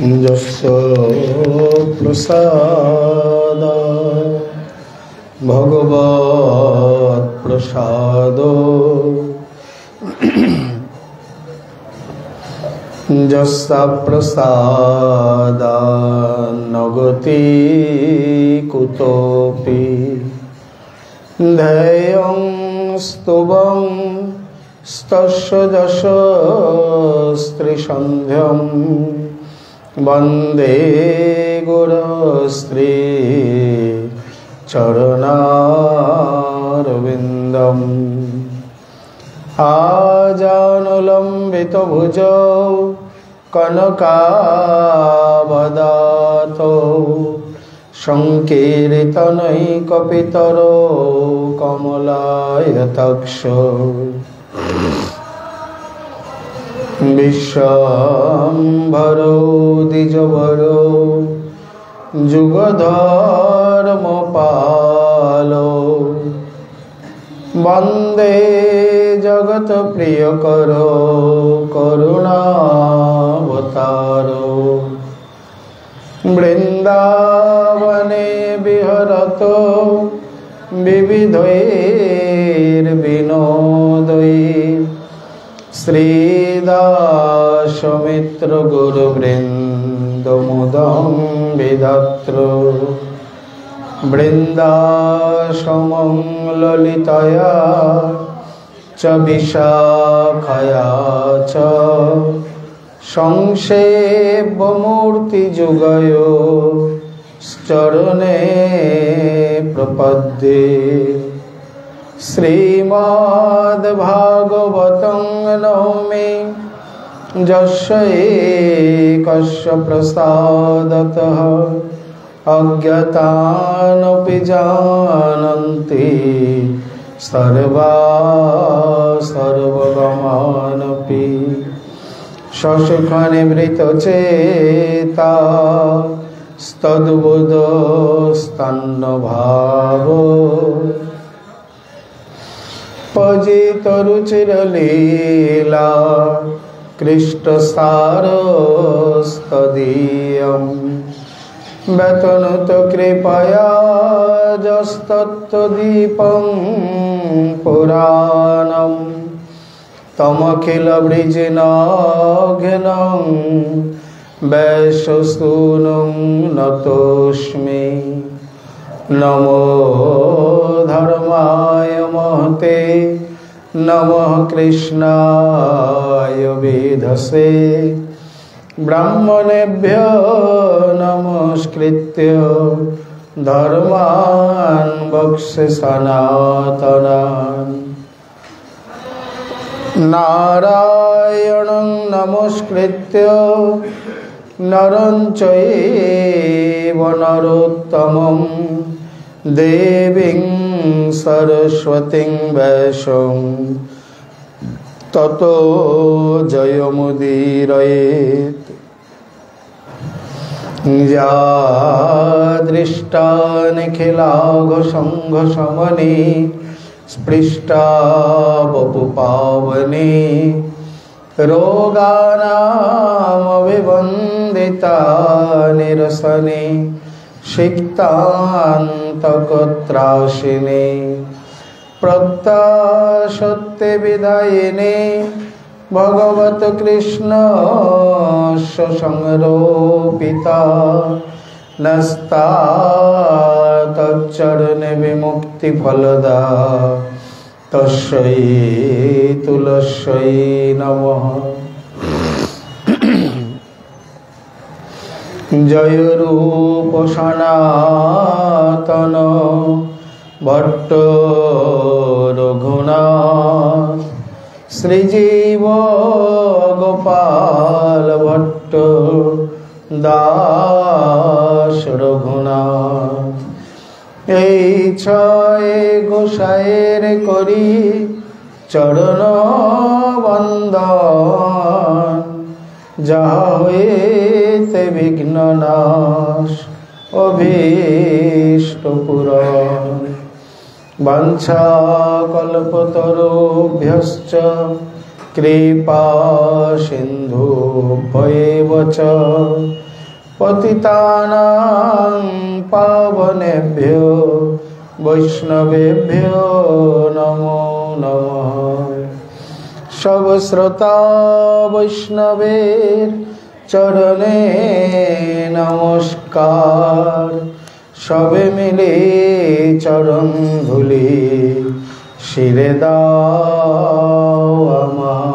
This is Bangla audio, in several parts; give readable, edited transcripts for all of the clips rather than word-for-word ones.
यस्य प्रसाद भगवत् प्रसादो यस्य प्रसादान्नगति कुतोऽपि ध्येयं स्तुवं स्तस्य यशस्त्रिसन्ध्यं वन्दे गुरुश्री चरणारविन्दम् आजानुलम्बितभुजौ कनकावदातौ संकीर्तनैकपितरो कमलायताक्षौ विश्वाम्भरो द्विजवरो जुगधर्मपालो वन्दे जगत्प्रियकरो करुणावतारो वृन्दावने विहरतो विविधैर्विनोदैः श्रीदासमित्र गुरुवृन्दमुदं विधत्रो वृन्दाश्रमं ललितया च विशाखया च संसेव्यमूर्तिजुगयो चरणे प्रपद्ये श्रीमद्भागवतं नौमि यस्य एकस्य प्रसादतः अज्ञातानपि जानन्ति सर्वा सर्वगमानपि ससुखनिवृतचेता तद्बुद्धस्तन्नभावो पजितरुचिरलीला कृष्णसारस्तदीयम् व्यतनुत कृपया जस्तत्त्वदीपं पुराणं तमखिलवृजिनाघ्नं वैश्यसूनुं नतोऽस्मि नमो धर्माय महते नमः कृष्णाय वेधसे ब्राह्मणेभ्यो नमस्कृत्य धर्मान् वक्ष्ये सनातनान् नारायणं नमस्कृत्य नरं चैव नरोत्तमं देवीं सरस्वतीं वैष्णवीं ततो जयमुदीरयेत् या दृष्टा निखिलाघसङ्घशमने स्पृष्टा वपुपावने रोगानामविवन्दिता निरसने सिक्तान्तकत्राशिने प्रत्याशक्तिविदायिने भगवत कृष्णस्य संरोपिता नस्ता तच्चरणे विमुक्तिफलदा तस्यै तुलस्यै नमः। जय रूप सनातन भट्ट रघुनाथ श्रीजीव गोपाल भट्ट दास रघुनाथ এই ছয় গোসাইয়ের করি চরণ বন্দন যাহা হইতে বিঘ্ন নাশ অভীষ্ট পূরণ বাঞ্ছা কল্পতরুভ্যশ্চ कृपा सिन्धुभ्यैव च पतितानां पावनेभ्यो वैष्णवेभ्यो नमो नमः। सब श्रोता वैष्णवेर चरणे नमस्कार। सबे मिले चरण धूलि शिरे दाओ आमार।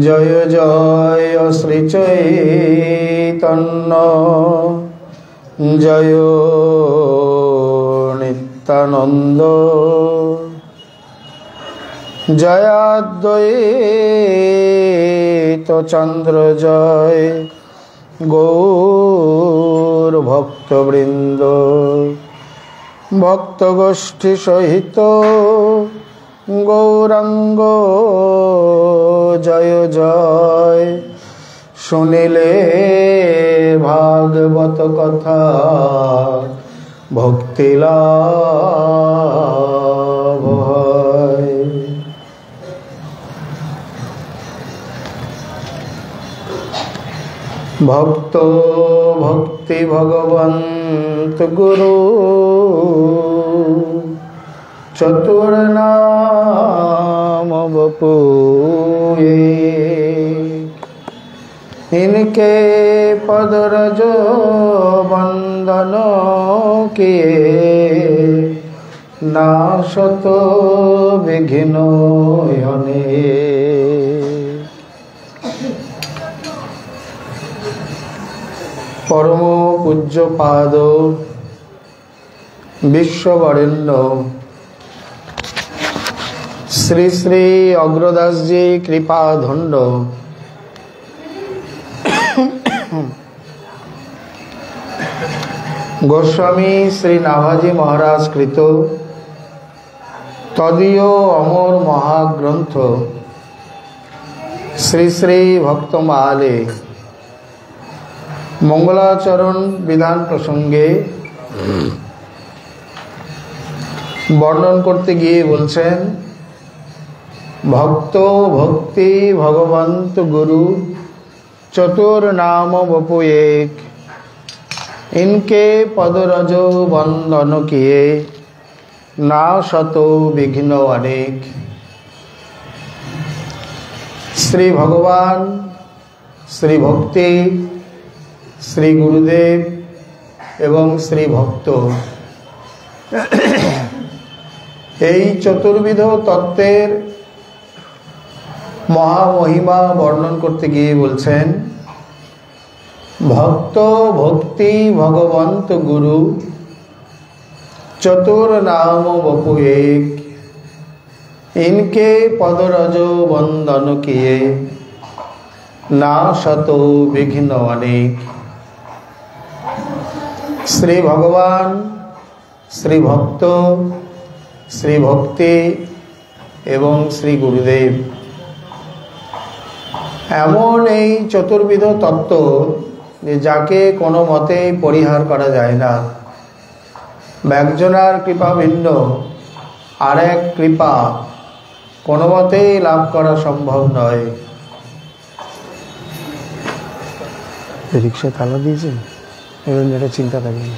जय जय श्री चैतन्य जय नित्यानंद जयाद्वैत चंद्र जय गौर भक्तवृंद भक्तगोष्ठी सहित गौरांग जय जय। सुनिले भागवत कथा भक्ति लाभ है। भक्तो भक्ति भगवंत गुरु चतुर्नाम बपुए। इनके पद रज वंदन किए नाशत विघ्न परम पूज्य पाद विश्ववरेण्य श्री श्री अग्रदास जी कृपा धंड गोस्वामी श्री नाभाजी महाराज कृत तदीय अमर महाग्रंथ श्री श्री भक्तमाले मंगलाचरण विधान प्रसंगे वर्णन करते गिये बोलছেন भक्त भक्ति भगवंत गुरु चतुर्नाम बपु एक। इनके पदरज वंदन किए नाशतो विघ्न अनेक। श्री भगवान श्री भक्ति श्री गुरुदेव एवं श्री भक्त এই চতুর্বিধ তত্ত্বের মহামহিমা বর্ণন করতে গিয়ে বলছেন भक्त भक्ति भगवंत गुरु चतुर्नाम बपु एक। इनके पदरज वंदन किए नाशतो विघ्न अनेक। श्री भगवान श्री भक्त श्री भक्ति एवं श्री गुरुदेव एमन এই চতুর্বিধ তত্ত্ব যাকে কোনো মতে পরিহার করা যায় না। একজনের কৃপা ভিন্ন আর এক কৃপা কোনো মতেই লাভ করা সম্ভব নয়। রিকশা তালা দিয়েছে এবং এটা চিন্তা থাকে না।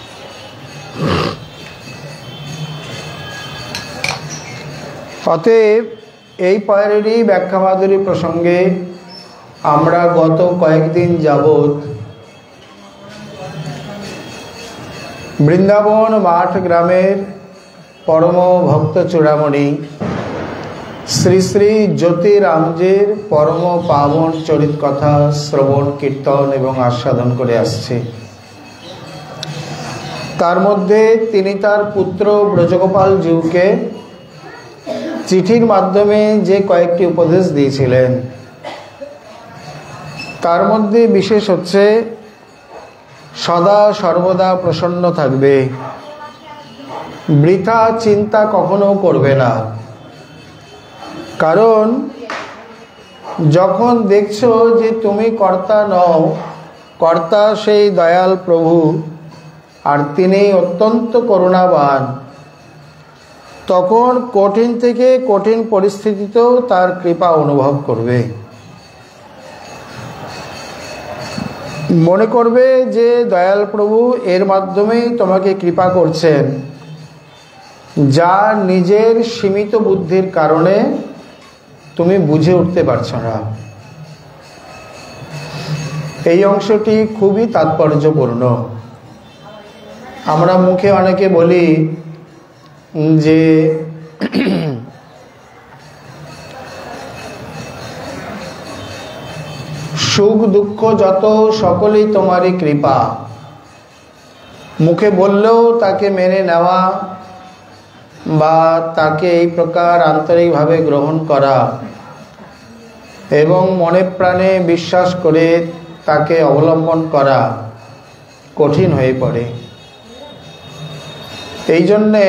অতএব এই পয়েরেরই ব্যাখ্যা মাধুরী প্রসঙ্গে আমরা গত কয়েকদিন যাবৎ বৃন্দাবন মাঠ গ্রামের পরম ভক্ত চূড়ামণি শ্রী শ্রী জ্যোতিরামজির পরম পাবন চরিত কথা শ্রবণ কীর্তন এবং আস্বাদন করে আসছে। তার মধ্যে তিনি তার পুত্র ব্রজগোপাল জিউকে চিঠির মাধ্যমে যে কয়েকটি উপদেশ দিয়েছিলেন তার মধ্যে বিশেষ হচ্ছে সদা সর্বদা প্রসন্ন থাকবে, বৃথা চিন্তা কখনো করবে না। কারণ যখন দেখছো যে তুমি কর্তা নও, কর্তা সেই দয়াল প্রভু আর তিনি অত্যন্ত করুণাবান, তখন কঠিন থেকে কঠিন পরিস্থিতিতেও তার কৃপা অনুভব করবে। মনে করবে যে দয়াল প্রভু এর মাধ্যমেই তোমাকে কৃপা করছেন, যা নিজের সীমিত বুদ্ধির কারণে তুমি বুঝে উঠতে পারছো না। এই অংশটি খুবই তাৎপর্যপূর্ণ। আমরা মুখে অনেকে বলি যে সুখ দুঃখ যত সকলেই তোমারই কৃপা, মুখে বললেও তাকে মেনে নেওয়া বা তাকে এই প্রকার আন্তরিকভাবে গ্রহণ করা এবং মনে প্রাণে বিশ্বাস করে তাকে অবলম্বন করা কঠিন হয়ে পড়ে। এই জন্যে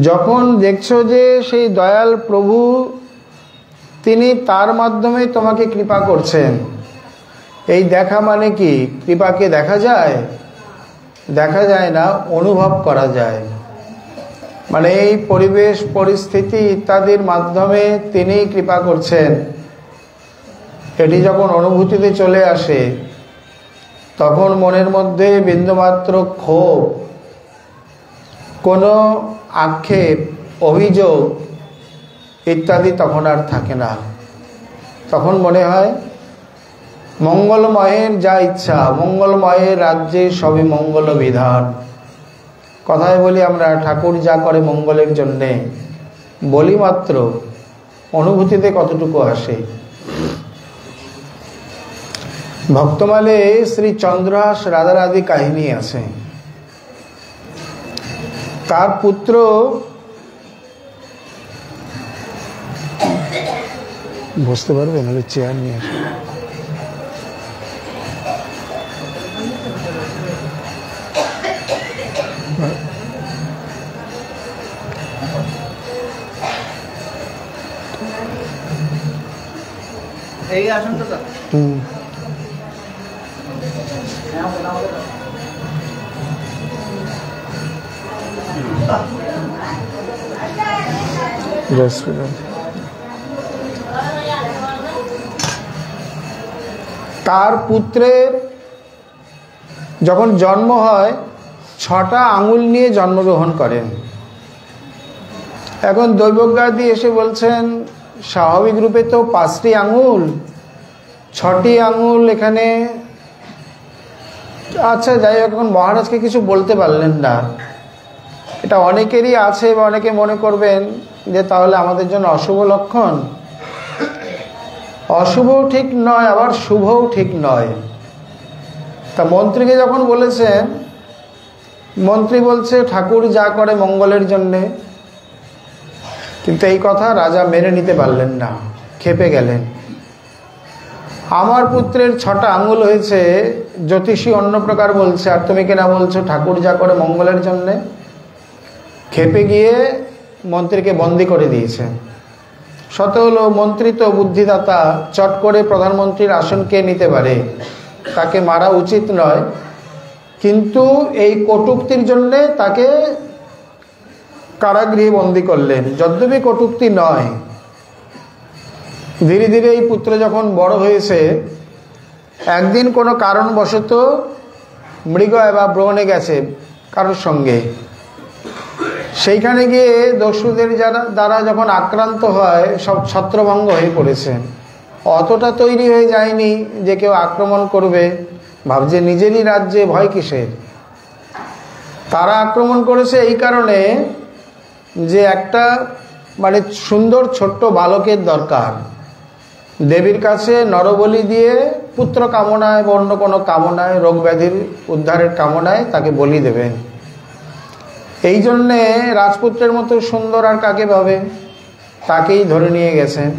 যখন দেখছো যে সেই দয়াল প্রভু তিনি তার মাধ্যমে তোমাকে কৃপা করছেন, এই দেখা মানে কি? কৃপাকে দেখা যায়? দেখা যায় না, অনুভব করা যায়। মানে এই পরিবেশ পরিস্থিতি ইত্যাদির মাধ্যমে তিনি কৃপা করছেন, এটি যখন অনুভূতিতে চলে আসে তখন মনের মধ্যে বিন্দুমাত্র ক্ষোভ, কোনো আক্ষেপ, অভিযোগ ইত্যাদি তখন আর থাকে না। তখন মনে হয় মঙ্গলময়ের যা ইচ্ছা, মঙ্গলময়ের রাজ্যে সবই মঙ্গল বিধান। কথায় বলি আমরা ঠাকুর যা করে মঙ্গলের জন্যে, বলি মাত্র, অনুভূতিতে কতটুকু আসে। ভক্তমালে শ্রী চন্দ্রহাস রাধারাধি কাহিনী আছে। তার পুত্র বসতে পারবে নাহলে চেয়ার নিয়ে আসে। এই আসনটা তো তার পুত্রের যখন জন্ম হয় 6টা আঙুল নিয়ে জন্মগ্রহণ করেন। এখন দৈবজ্ঞাদি এসে বলছেন স্বাভাবিক রূপে তো 5টি আঙুল, 6টি আঙুল এখানে। আচ্ছা যাই হোক, এখন মহারাজকে কিছু বলতে পারলেন না। এটা অনেকেরই আছে বা অনেকে মনে করবেন যে তাহলে আমাদের জন্য অশুভ লক্ষণ। অশুভও ঠিক নয়, আবার শুভও ঠিক নয়। তা মন্ত্রীকে যখন বলেছেন, মন্ত্রী বলছে ঠাকুর যা করে মঙ্গলের জন্যে, কিন্তু এই কথা রাজা মেনে নিতে পারলেন না, ক্ষেপে গেলেন। আমার পুত্রের 6টা আঙুল হয়েছে, জ্যোতিষী অন্য প্রকার বলছে, আর তুমি কেনা বলছো ঠাকুর যা করে মঙ্গলের জন্যে। ক্ষেপে গিয়ে মন্ত্রীকে বন্দি করে দিয়েছে। শত হলো মন্ত্রী তো বুদ্ধিদাতা, চট করে প্রধানমন্ত্রীর আসন কে নিতে পারে, তাকে মারা উচিত নয়, কিন্তু এই কটূক্তির জন্যে তাকে কারাগৃহে বন্দি করলেন। যদ্যপি কটূক্তি নয়। ধীরে ধীরে এই পুত্র যখন বড় হয়েছে, একদিন কোনো কারণবশত মৃগয় বা ভ্রমণে গেছে কারোর সঙ্গে, সেইখানে গিয়ে দস্যুদের দ্বারা যখন আক্রান্ত হয়, সব ছত্রভঙ্গ হয়ে পড়েছে। অতটা তৈরি হয়ে যায়নি যে কেউ আক্রমণ করবে, ভাবছে নিজেরই রাজ্যে, ভয় কিসের। তারা আক্রমণ করেছে এই কারণে যে একটা মানে সুন্দর ছোট্ট বালকের দরকার। দেবীর কাছে নরবলি দিয়ে পুত্র কামনায় বা অন্য কোনো কামনায়, রোগ ব্যাধির উদ্ধারের কামনায় তাকে বলি দেবেন। এই জন্যে রাজপুত্রের মতো সুন্দর আর কাকে পাবে, তাকেই ধরে নিয়ে গেছেন।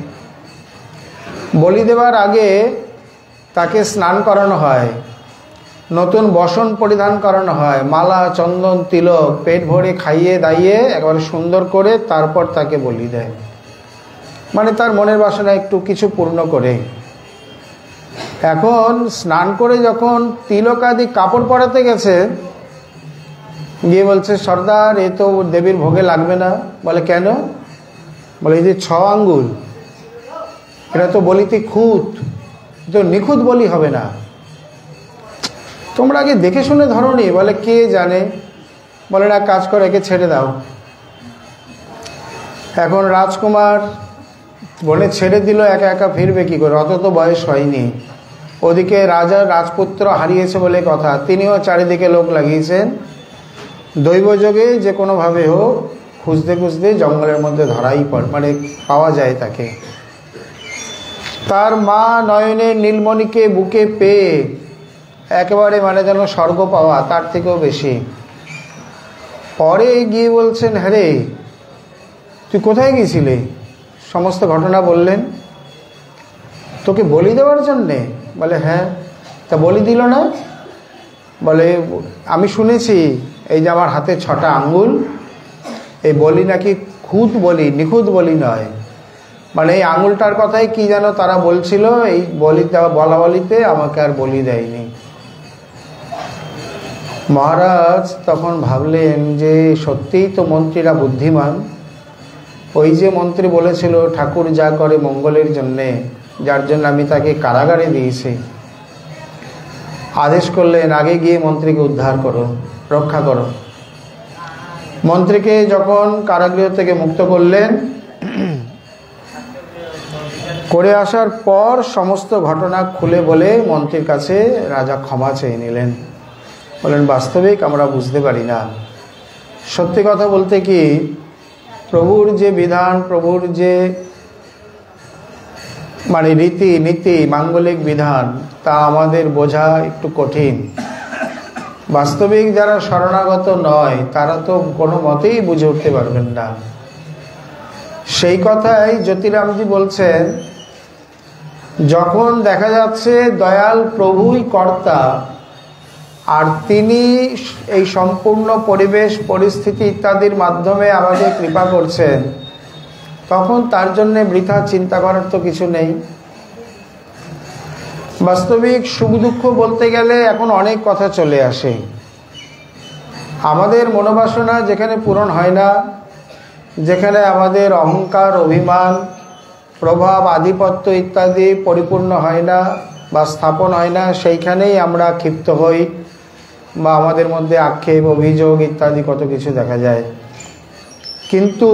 বলি দেওয়ার আগে তাকে স্নান করানো হয়, নতুন বসন পরিধান করানো হয়, মালা চন্দন তিলক পেট ভরে খাইয়ে দাইয়ে একেবারে সুন্দর করে তারপর তাকে বলি দেয়। মানে তার মনের বাসনা একটু কিছু পূর্ণ করে। এখন স্নান করে যখন তিলক আদি কাপড় পরাতে গেছে, গিয়ে বলছে, সর্দার এ তো দেবীর ভোগে লাগবে না। বলে কেন? বলে এই যে 6 আঙ্গুল, এটা তো বলিতে খুঁত, তো নিখুঁত বলি হবে না। তোমরা আগে দেখে শুনে ধরনি। বলে কে জানে। বলে না, কাজ করে একে ছেড়ে দাও। এখন রাজকুমার বনে ছেড়ে দিল, একা একা ফিরবে কি করে? অত তো বয়স হয়নি। ওদিকে রাজার রাজপুত্র হারিয়েছে বলে কথা, তিনিও চারিদিকে লোক লাগিয়েছেন। দৈবযোগে যে কোনোভাবে হোক খুঁজতে খুঁজতে জঙ্গলের মধ্যে ধরাই পড়ে, মানে পাওয়া যায় তাকে। তার মা নয়নের নীলমণিকে বুকে পেয়ে একেবারে মানে যেন স্বর্গ পাওয়া, তার থেকেও বেশি। পরে গিয়ে বলছেন, হ্যাঁ রে, তুই কোথায় গিয়েছিলি? সমস্ত ঘটনা বললেন। তোকে বলি দেওয়ার জন্যে? বলে হ্যাঁ। তা বলি দিল না? বলে আমি শুনেছি এই যে আমার হাতে 6টা আঙ্গুল, এই বলি নাকি খুঁত বলি, নিখুঁত বলি নয়। মানে এই আঙুলটার কথাই কি যেন তারা বলছিল, এই বলি দেওয়া বলা বলিতে আমাকে আর বলি দেয়নি। মহারাজ তখন ভাবলেন যে সত্যিই তো মন্ত্রীরা বুদ্ধিমান। ওই যে মন্ত্রী বলেছিল ঠাকুর যা করে মঙ্গলের জন্যে, যার জন্য আমি তাকে কারাগারে দিয়েছি, আদেশ করলেন আগে গিয়ে মন্ত্রীকে উদ্ধার করো, রক্ষা করো। মন্ত্রীকে যখন কারাগৃহ থেকে মুক্ত করলেন, করে আসার পর সমস্ত ঘটনা খুলে বলে মন্ত্রীর কাছে রাজা ক্ষমা চেয়ে নিলেন। বলেন বাস্তবিক আমরা বুঝতে পারি না। সত্যি কথা বলতে কি, প্রভুর যে বিধান, প্রভুর যে মানে রীতি নীতি, মাঙ্গলিক বিধান, তা আমাদের বোঝা একটু কঠিন। বাস্তবিক যারা শরণাগত নয় তারা তো কোনো মতেই বুঝে উঠতে পারবেন না। সেই কথাই জ্যোতিরামজি বলছেন, যখন দেখা যাচ্ছে দয়াল প্রভুই কর্তা আর তিনি এই সম্পূর্ণ পরিবেশ পরিস্থিতি ইত্যাদির মাধ্যমে আমাদের কৃপা করছেন, তখন তার জন্য বৃথা চিন্তা করার তো কিছু নেই। বাস্তবিক সুখ দুঃখ বলতে গেলে এখন অনেক কথা চলে আসে। আমাদের মনোবাসনা যেখানে পূরণ হয় না, যেখানে আমাদের অহংকার, অভিমান, প্রভাব, আধিপত্য ইত্যাদি পরিপূর্ণ হয় না বা স্থাপন হয় না, সেইখানেই আমরা ক্ষিপ্ত হই বা আমাদের মধ্যে আক্ষেপ, অভিযোগ ইত্যাদি কত কিছু দেখা যায়। কিন্তু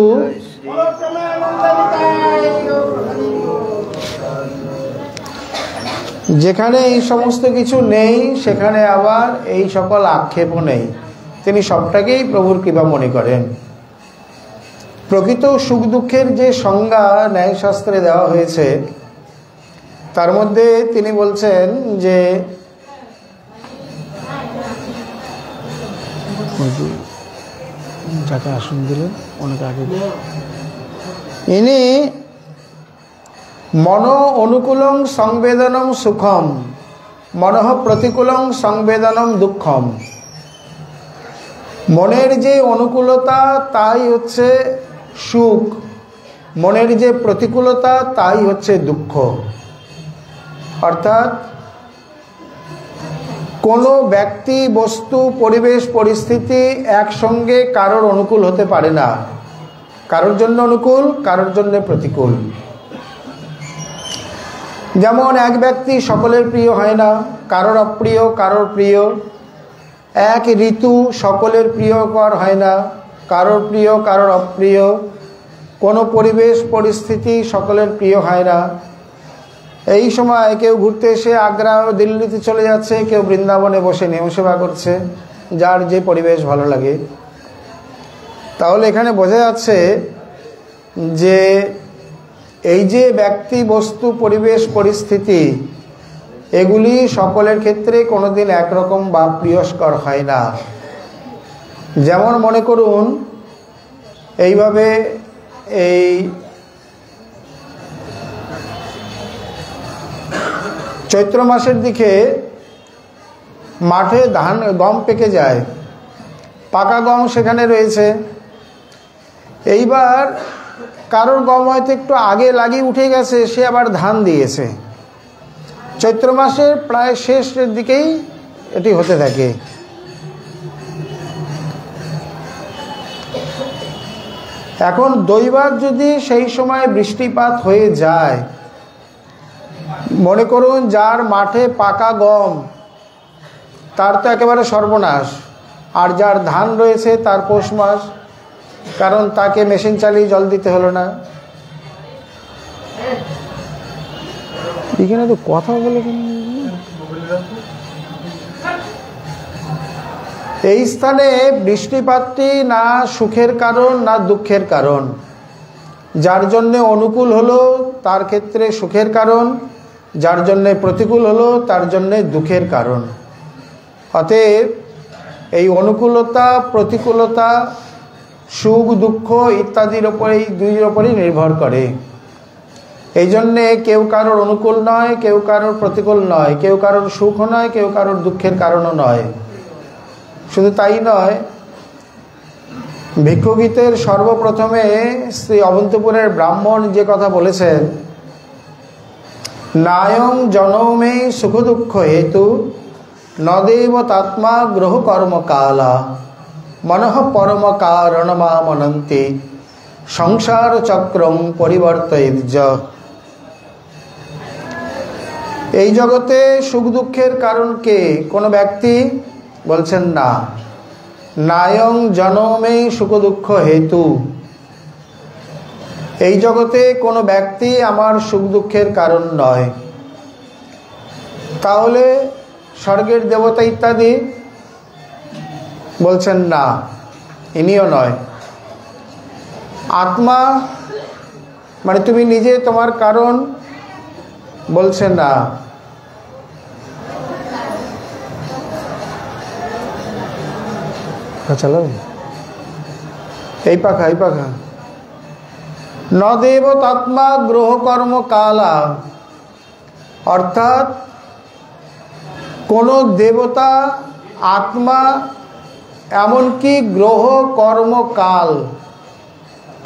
যেখানে এই সমস্ত কিছু নেই, সেখানে আবার এই সকল আক্ষেপও নেই। তিনি সবটাকেই প্রভুর কৃপা মনে করেন। প্রকৃত সুখ দুঃখের যে সংজ্ঞা ন্যায়শাস্ত্রে দেওয়া হয়েছে, তার মধ্যে তিনি বলছেন যে যাকে আসন দিলেন অনেক আগে, ইনি মন অনুকূলং সংবেদনম সুখম, মনঃ প্রতিকূলং সংবেদনম দুঃখম। মনের যে অনুকূলতা তাই হচ্ছে সুখ, মনের যে প্রতিকূলতা তাই হচ্ছে দুঃখ। অর্থাৎ কোনো ব্যক্তি, বস্তু, পরিবেশ, পরিস্থিতি একসঙ্গে কারোর অনুকূল হতে পারে না। কারোর জন্য অনুকূল, কারোর জন্য প্রতিকূল। যেমন এক ব্যক্তি সকলের প্রিয় হয় না, কারোর অপ্রিয়, কারোর প্রিয়। এক ঋতু সকলের প্রিয়কর হয় না, কারোর প্রিয়, কারোর অপ্রিয়। কোনো পরিবেশ পরিস্থিতি সকলের প্রিয় হয় না। এই সময় কেউ ঘুরতে এসে আগ্রা ও দিল্লিতে চলে যাচ্ছে, কেউ বৃন্দাবনে বসে নেম সেবা করছে, যার যে পরিবেশ ভালো লাগে। তাহলে এখানে বোঝা যাচ্ছে যে এই যে ব্যক্তি, বস্তু, পরিবেশ, পরিস্থিতি, এগুলি সকলের ক্ষেত্রে কোনোদিন একরকম বা প্রিয়স্কর হয় না। যেমন মনে করুন এইভাবে এই চৈত্র মাসের দিকে মাঠে ধান, গম পেকে যায়, পাকা গম সেখানে রয়েছে। এইবার কারোর গম হয়তো একটু আগে লাগিয়ে উঠে গেছে, সে আবার ধান দিয়েছে। চৈত্র মাসের প্রায় শেষের দিকেই এটি হতে থাকে। এখন দৈবাৎ যদি সেই সময় বৃষ্টিপাত হয়ে যায়, মনে করুন যার মাঠে পাকা গম, তার তো একেবারে সর্বনাশ। আর যার ধান রয়েছে তার পৌষ মাস, কারণ তাকে মেশিন চালিয়ে জল দিতে হলো না। এখানে তো কথা বলে, এই স্থানে বৃষ্টিপাতটি না সুখের কারণ না দুঃখের কারণ। যার জন্যে অনুকূল হলো তার ক্ষেত্রে সুখের কারণ, যার জন্যে প্রতিকূল হলো তার জন্যে দুঃখের কারণ। অতএব এই অনুকূলতা প্রতিকূলতা, সুখ দুঃখ ইত্যাদির ওপর, এই দুইয়ের ওপরই নির্ভর করে। এই জন্যে কেউ কারোর অনুকূল নয়, কেউ কারোর প্রতিকূল নয়, কেউ কারোর সুখও নয়, কেউ কারোর দুঃখের কারণও নয়। শুধু তাই নয়, ভিক্ষুগীতের সর্বপ্রথমে শ্রী অবন্তপুরের ব্রাহ্মণ যে কথা বলেছেন, নায়ং জনমে সুখ দুঃখ হেতু নদেব তাত্মা গ্রহ কর্ম কালা মনঃ পরম কারণমামনন্তি সংসার চক্রং পরিবর্তয়িজ। এই জগতে সুখ দুঃখের কারণ কে? কোনো ব্যক্তি? বলছেন না। নায়ং জনমে সুখ দুঃখ হেতু, এই জগতে কোনো ব্যক্তি আমার সুখ দুঃখের কারণ নয়। তাহলে স্বর্গের দেবতা ইত্যাদি? বলছেন না, ইনিও নয়। আত্মা মানে তুমি নিজে তোমার কারণ? বলছেন না। চলো এই পাখা, এই পাখা। ন দেব তাত্মা গ্রহ কর্ম কালা, অর্থাৎ কোন দেবতা, আত্মা, এমনকি গ্রহ কর্ম কাল,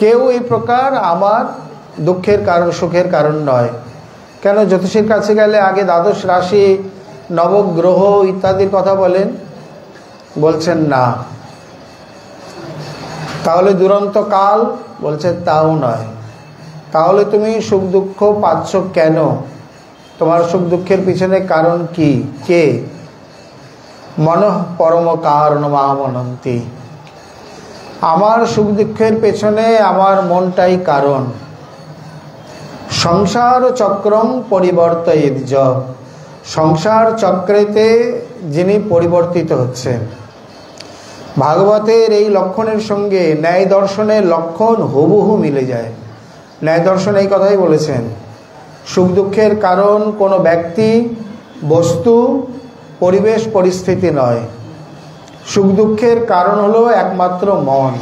কেউ এই প্রকার আমার দুঃখের কারণ সুখের কারণ নয়। কেন? জ্যোতিষীর কাছে গেলে আগে দ্বাদশ রাশি, নবগ্রহ ইত্যাদির কথা বলেন? বলছেন না। তাহলে দুরন্ত কাল? বলছেন তাও নয়। তাহলে তুমি সুখ দুঃখ পাচ্ছ কেন? তোমার সুখ দুঃখের পিছনে কারণ কি? কে? মনঃ পরম কারণমামনন্তি, আমার সুখ দুঃখের পেছনে আমার মনটাই কারণ। সংসার চক্রং পরিবর্তয়িজ, সংসার চক্রেতে যিনি পরিবর্তিত হচ্ছেন। ভাগবতের এই লক্ষণের সঙ্গে ন্যায় দর্শনের লক্ষণ হুবহু মিলে যায়। ন্যায় দর্শন এই কথাই বলেছেন, সুখ দুঃখের কারণ কোনো ব্যক্তি, বস্তু, পরিবেশ, পরিস্থিতি নয়। সুখ দুঃখের কারণ হলো একমাত্র মন।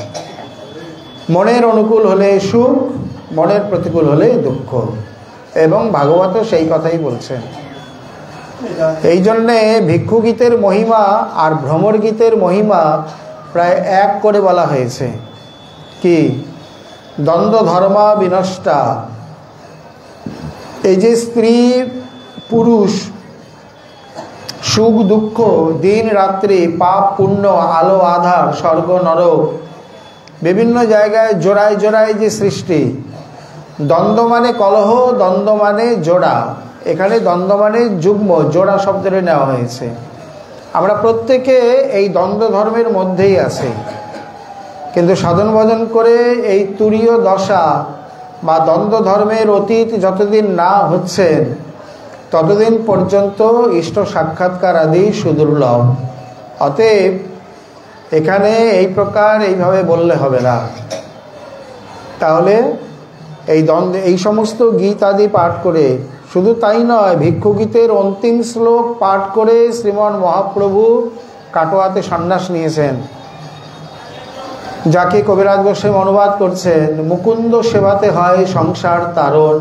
মনের অনুকূল হলে সুখ, মনের প্রতিকূল হলে দুঃখ। এবং ভাগবত সেই কথাই বলছেন। এই জন্যে ভিক্ষুগীতের মহিমা আর ভ্রমর গীতের মহিমা প্রায় এক করে বলা হয়েছে। কি? দ্বন্দ্ব ধর্মা বিনষ্টা। এই যে স্ত্রী পুরুষ, সুখ দুঃখ, দিন রাত্রি, পাপ পুণ্য, আলো আধার, স্বর্গ নরক, বিভিন্ন জায়গায় জোড়ায় জোড়ায় যে সৃষ্টি। দ্বন্দ্ব মানে কলহ, দ্বন্দ্ব মানে জোড়া। এখানে দ্বন্দ্ব মানে যুগ্ম, জোড়া শব্দটি নেওয়া হয়েছে। আমরা প্রত্যেকে এই দ্বন্দ্ব ধর্মের মধ্যেই আছি, কিন্তু সাধন ভজন করে এই তুরীয় দশা বা দ্বন্দ্ব ধর্মের অতীত যতদিন না হচ্ছেন ততদিন পর্যন্ত ইষ্ট সাক্ষাৎকার আদি সুদুর্লভ। অতএব এখানে এই প্রকার এইভাবে বললে হবে না। তাহলে এই দ্বন্দ্ব, এই সমস্ত গীত আদি পাঠ করে, শুধু তাই নয়, ভিক্ষুগীতের অন্তিম শ্লোক পাঠ করে শ্রীমন মহাপ্রভু কাটোয়াতে সন্ন্যাস নিয়েছেন, যাকে কবিরাজ গোস্বামী অনুবাদ করছেন, মুকুন্দ সেবাতে হয় সংসার তারণ,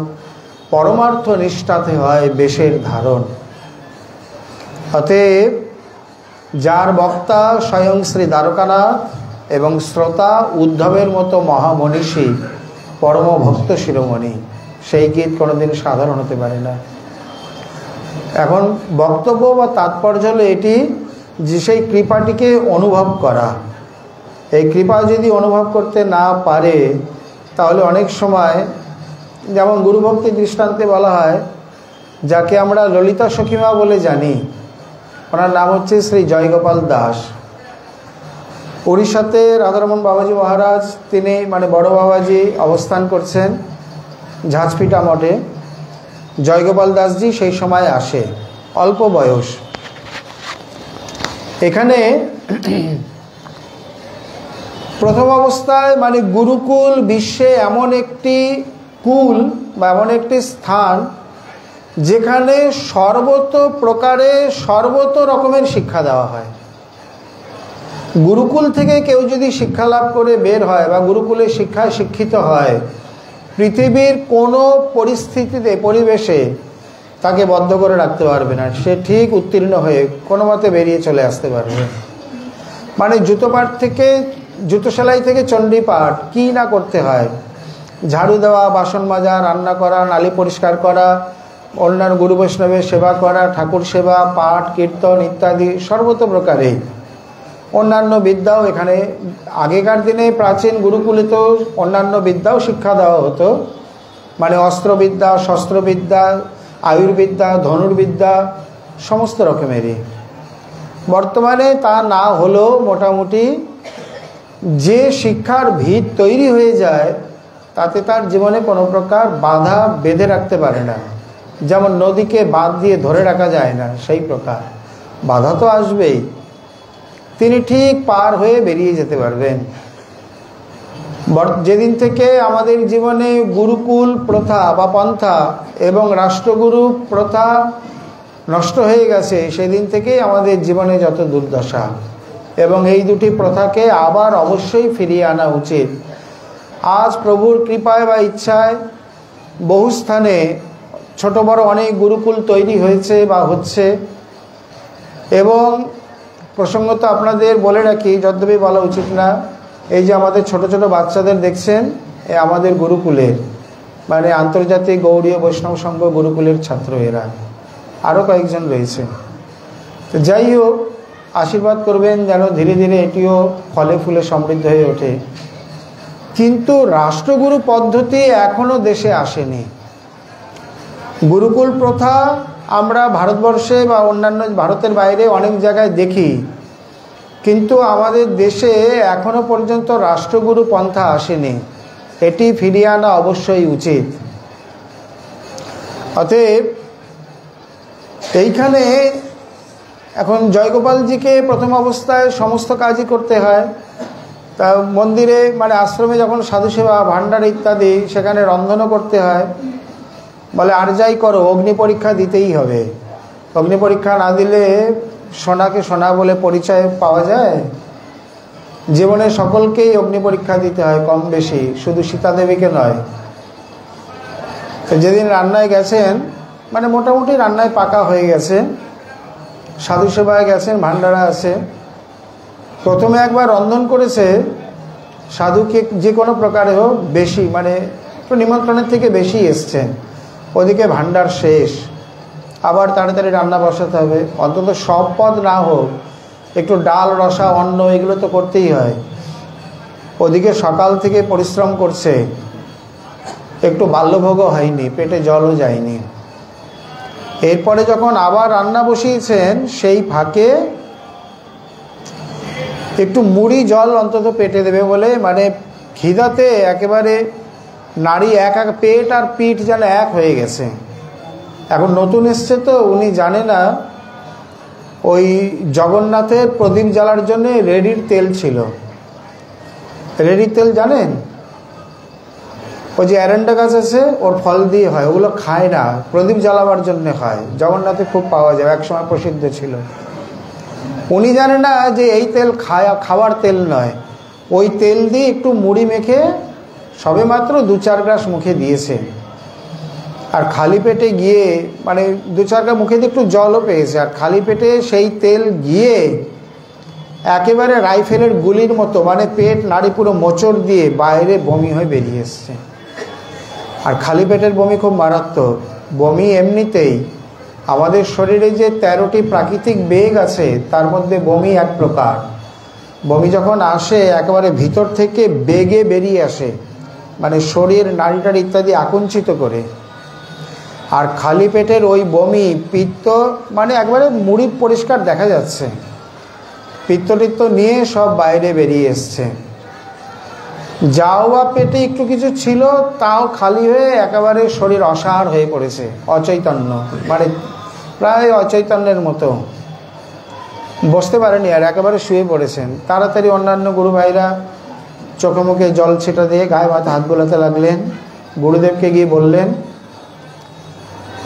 পরমার্থ নিষ্ঠাতে হয় বেশের ধারণ। অতএব যার বক্তা স্বয়ং শ্রী দ্বারকানাথ এবং শ্রোতা উদ্ধবের মতো মহামনীষী, পরম ভক্ত শিরোমণি, সেই গীত কোনোদিন সাধারণ হতে পারে না। এখন বক্তব্য বা তাৎপর্য হলো এটি যে সেই কৃপাটিকে অনুভব করা। এই কৃপা যদি অনুভব করতে না পারে তাহলে অনেক সময় যেমন গুরুভক্তি দৃষ্টান্তে বলা হয়, যাকে আমরা ললিতা সখীমা বলে জানি, ওনার নাম হচ্ছে শ্রী জয়গোপাল দাস। উড়িষ্যাতে রাধারমণ বাবাজি মহারাজ, তিনি মানে বড় বাবাজি অবস্থান করছেন ঝাঁচপিটা মঠে। জয়গোপাল দাসজি সেই সময় আসে, অল্প বয়স। এখানে প্রথম অবস্থায় মানে গুরুকুল বিশ্বে এমন একটি কুল বা এমন একটি স্থান যেখানে সর্বত প্রকারে সর্বত রকমের শিক্ষা দেওয়া হয়। গুরুকুল থেকে কেউ যদি শিক্ষা লাভ করে বের হয় বা গুরুকুলের শিক্ষায় শিক্ষিত হয়, পৃথিবীর কোনো পরিস্থিতিতে পরিবেশে তাকে বদ্ধ করে রাখতে পারবে না। সে ঠিক উত্তীর্ণ হয়ে কোনো মতে বেরিয়ে চলে আসতে পারবে। মানে জুতোপাঠ থেকে, জুতো সেলাই থেকে চণ্ডীপাঠ কী না করতে হয়, ঝাড়ু দেওয়া, বাসন মাজা, রান্না করা, নালী পরিষ্কার করা, অন্যান্য গুরু বৈষ্ণবের সেবা করা, ঠাকুর সেবা, পাঠ, কীর্তন ইত্যাদি সর্বত প্রকারে অন্যান্য বিদ্যাও এখানে আগেকার দিনে প্রাচীন গুরুকুলে তো অন্যান্য বিদ্যাও শিক্ষা দেওয়া হতো, মানে অস্ত্রবিদ্যা, শস্ত্রবিদ্যা, আয়ুর্বিদ্যা, ধনুর্বিদ্যা, সমস্ত রকমেরই। বর্তমানে তা না হলেও মোটামুটি যে শিক্ষার ভিত তৈরি হয়ে যায় তাতে তার জীবনে কোনো প্রকার বাধা বেঁধে রাখতে পারে না। যেমন নদীকে বাঁধ দিয়ে ধরে রাখা যায় না, সেই প্রকার বাধা তো আসবেই, তিনি ঠিক পার হয়ে বেরিয়ে যেতে পারবেন। যেদিন থেকে আমাদের জীবনে গুরুকুল প্রথা বা পন্থা এবং রাষ্ট্রগুরু প্রথা নষ্ট হয়ে গেছে, সেদিন থেকেই আমাদের জীবনে যত দুর্দশা। এবং এই দুটি প্রথাকে আবার অবশ্যই ফিরিয়ে আনা উচিত। আজ প্রভুর কৃপায় বা ইচ্ছায় বহু স্থানে ছোট বড় অনেক গুরুকুল তৈরি হয়েছে বা হচ্ছে। এবং প্রসঙ্গত আপনাদের বলে রাখি, যদ্যপি বলা উচিত না, এই যে আমাদের ছোট ছোট বাচ্চাদের দেখছেন, এ আমাদের গুরুকুলের মানে আন্তর্জাতিক গৌড়ীয় বৈষ্ণব সংঘ গুরুকুলের ছাত্র এরা। আরও কয়েকজন রয়েছে। তো যাই হোক, আশীর্বাদ করবেন যেন ধীরে ধীরে এটিও ফলে ফুলে সমৃদ্ধ হয়ে ওঠে। কিন্তু রাষ্ট্রগুরু পদ্ধতি এখনও দেশে আসেনি। গুরুকুল প্রথা আমরা ভারতবর্ষে বা অন্যান্য ভারতের বাইরে অনেক জায়গায় দেখি, কিন্তু আমাদের দেশে এখনো পর্যন্ত রাষ্ট্রগুরু পন্থা আসেনি। এটি ফিরিয়ে আনা অবশ্যই উচিত। অতএব এইখানে এখন জয়গোপালজিকে প্রথম অবস্থায় সমস্ত কাজই করতে হয়। তা মন্দিরে মানে আশ্রমে যখন সাধু সেবা, ভাণ্ডার ইত্যাদি, সেখানে রন্ধনও করতে হয়। বলে আর যাই করো, অগ্নি পরীক্ষা দিতেই হবে। অগ্নি পরীক্ষা না দিলে সোনাকে সোনা বলে পরিচয় পাওয়া যায়? জীবনে সকলকেই অগ্নি পরীক্ষা দিতে হয় কম বেশি, শুধু সীতাদেবীকে নয়। তো যেদিন রান্নায় গেছেন, মানে মোটামুটি রান্নায় পাকা হয়ে গেছে, সাধু সেবায় গেছেন, ভাণ্ডারা আছে, প্রথমে একবার রন্ধন করেছে। সাধুকে যে কোনো প্রকারে হোক বেশি, মানে একটু নিমন্ত্রণের থেকে বেশি এসছেন, ওদিকে ভাণ্ডার শেষ, আবার তাড়াতাড়ি রান্না বসাতে হবে। অন্তত সব পদ না হোক, একটু ডাল, রসা, অন্ন এগুলো তো করতেই হয়। ওদিকে সকাল থেকে পরিশ্রম করছে, একটু বাল্যভোগও হয়নি, পেটে জলও যায়নি। এরপরে যখন আবার রান্না বসিয়েছেন, সেই ফাঁকে একটু মুড়ি জল অন্তত পেটে দেবে বলে, মানে খিদাতে একেবারে নারী এক এক, পেট আর পিঠ যেন এক হয়ে গেছে। এখন নতুন এসছে তো, উনি জানে না ওই জগন্নাথের প্রদীপ জ্বালার জন্য রেডির তেল ছিল। রেডির তেল জানেন? ওই যে অ্যারেন্ডা গাছ আছে, ওর ফল দিয়ে হয়, ওগুলো খায় না, প্রদীপ জ্বালাবার জন্য হয়। জগন্নাথে খুব পাওয়া যায়, একসময় প্রসিদ্ধ ছিল। উনি জানে না যে এই তেল খাওয়ার তেল নয়। ওই তেল দিয়ে একটু মুড়ি মেখে সবে মাত্র 2-4 গ্রাস মুখে দিয়েছে। আর খালি পেটে গিয়ে, মানে 2-4 গ্রাস মুখে দিয়ে একটু জলও পেয়েছে, আর খালি পেটে সেই তেল গিয়ে একেবারে রাইফেলের গুলির মতো, মানে পেট নাড়ি পুরো মোচড় দিয়ে বাইরে বমি হয়ে বেরিয়ে এসছে। আর খালি পেটের বমি খুব মারাত্মক। বমি এমনিতেই আমাদের শরীরে যে 13টি প্রাকৃতিক বেগ আছে, তার মধ্যে বমি এক প্রকার। বমি যখন আসে একেবারে ভিতর থেকে বেগে বেরিয়ে আসে, মানে শরীর নাড়িটাড়ি ইত্যাদি আকুঞ্চিত করে। আর খালি পেটের ওই বমি, পিত্ত, মানে একবারে মুড়ি পরিষ্কার দেখা যাচ্ছে, পিত্ত নিয়ে সব বাইরে বেরিয়ে এসছে। যাও বা পেটে একটু কিছু ছিল তাও খালি হয়ে একেবারে শরীর অসাড় হয়ে পড়েছে, অচৈতন্য, মানে প্রায় অচৈতন্যের মতো, বসতে পারেনি আর একেবারে শুয়ে পড়েছেন। তাড়াতাড়ি অন্যান্য গুরু ভাইরা চোখে মুখে জল ছিটা দিয়ে গায়ে মাথা হাত বোলাতে লাগলেন। গুরুদেবকে গিয়ে বললেন,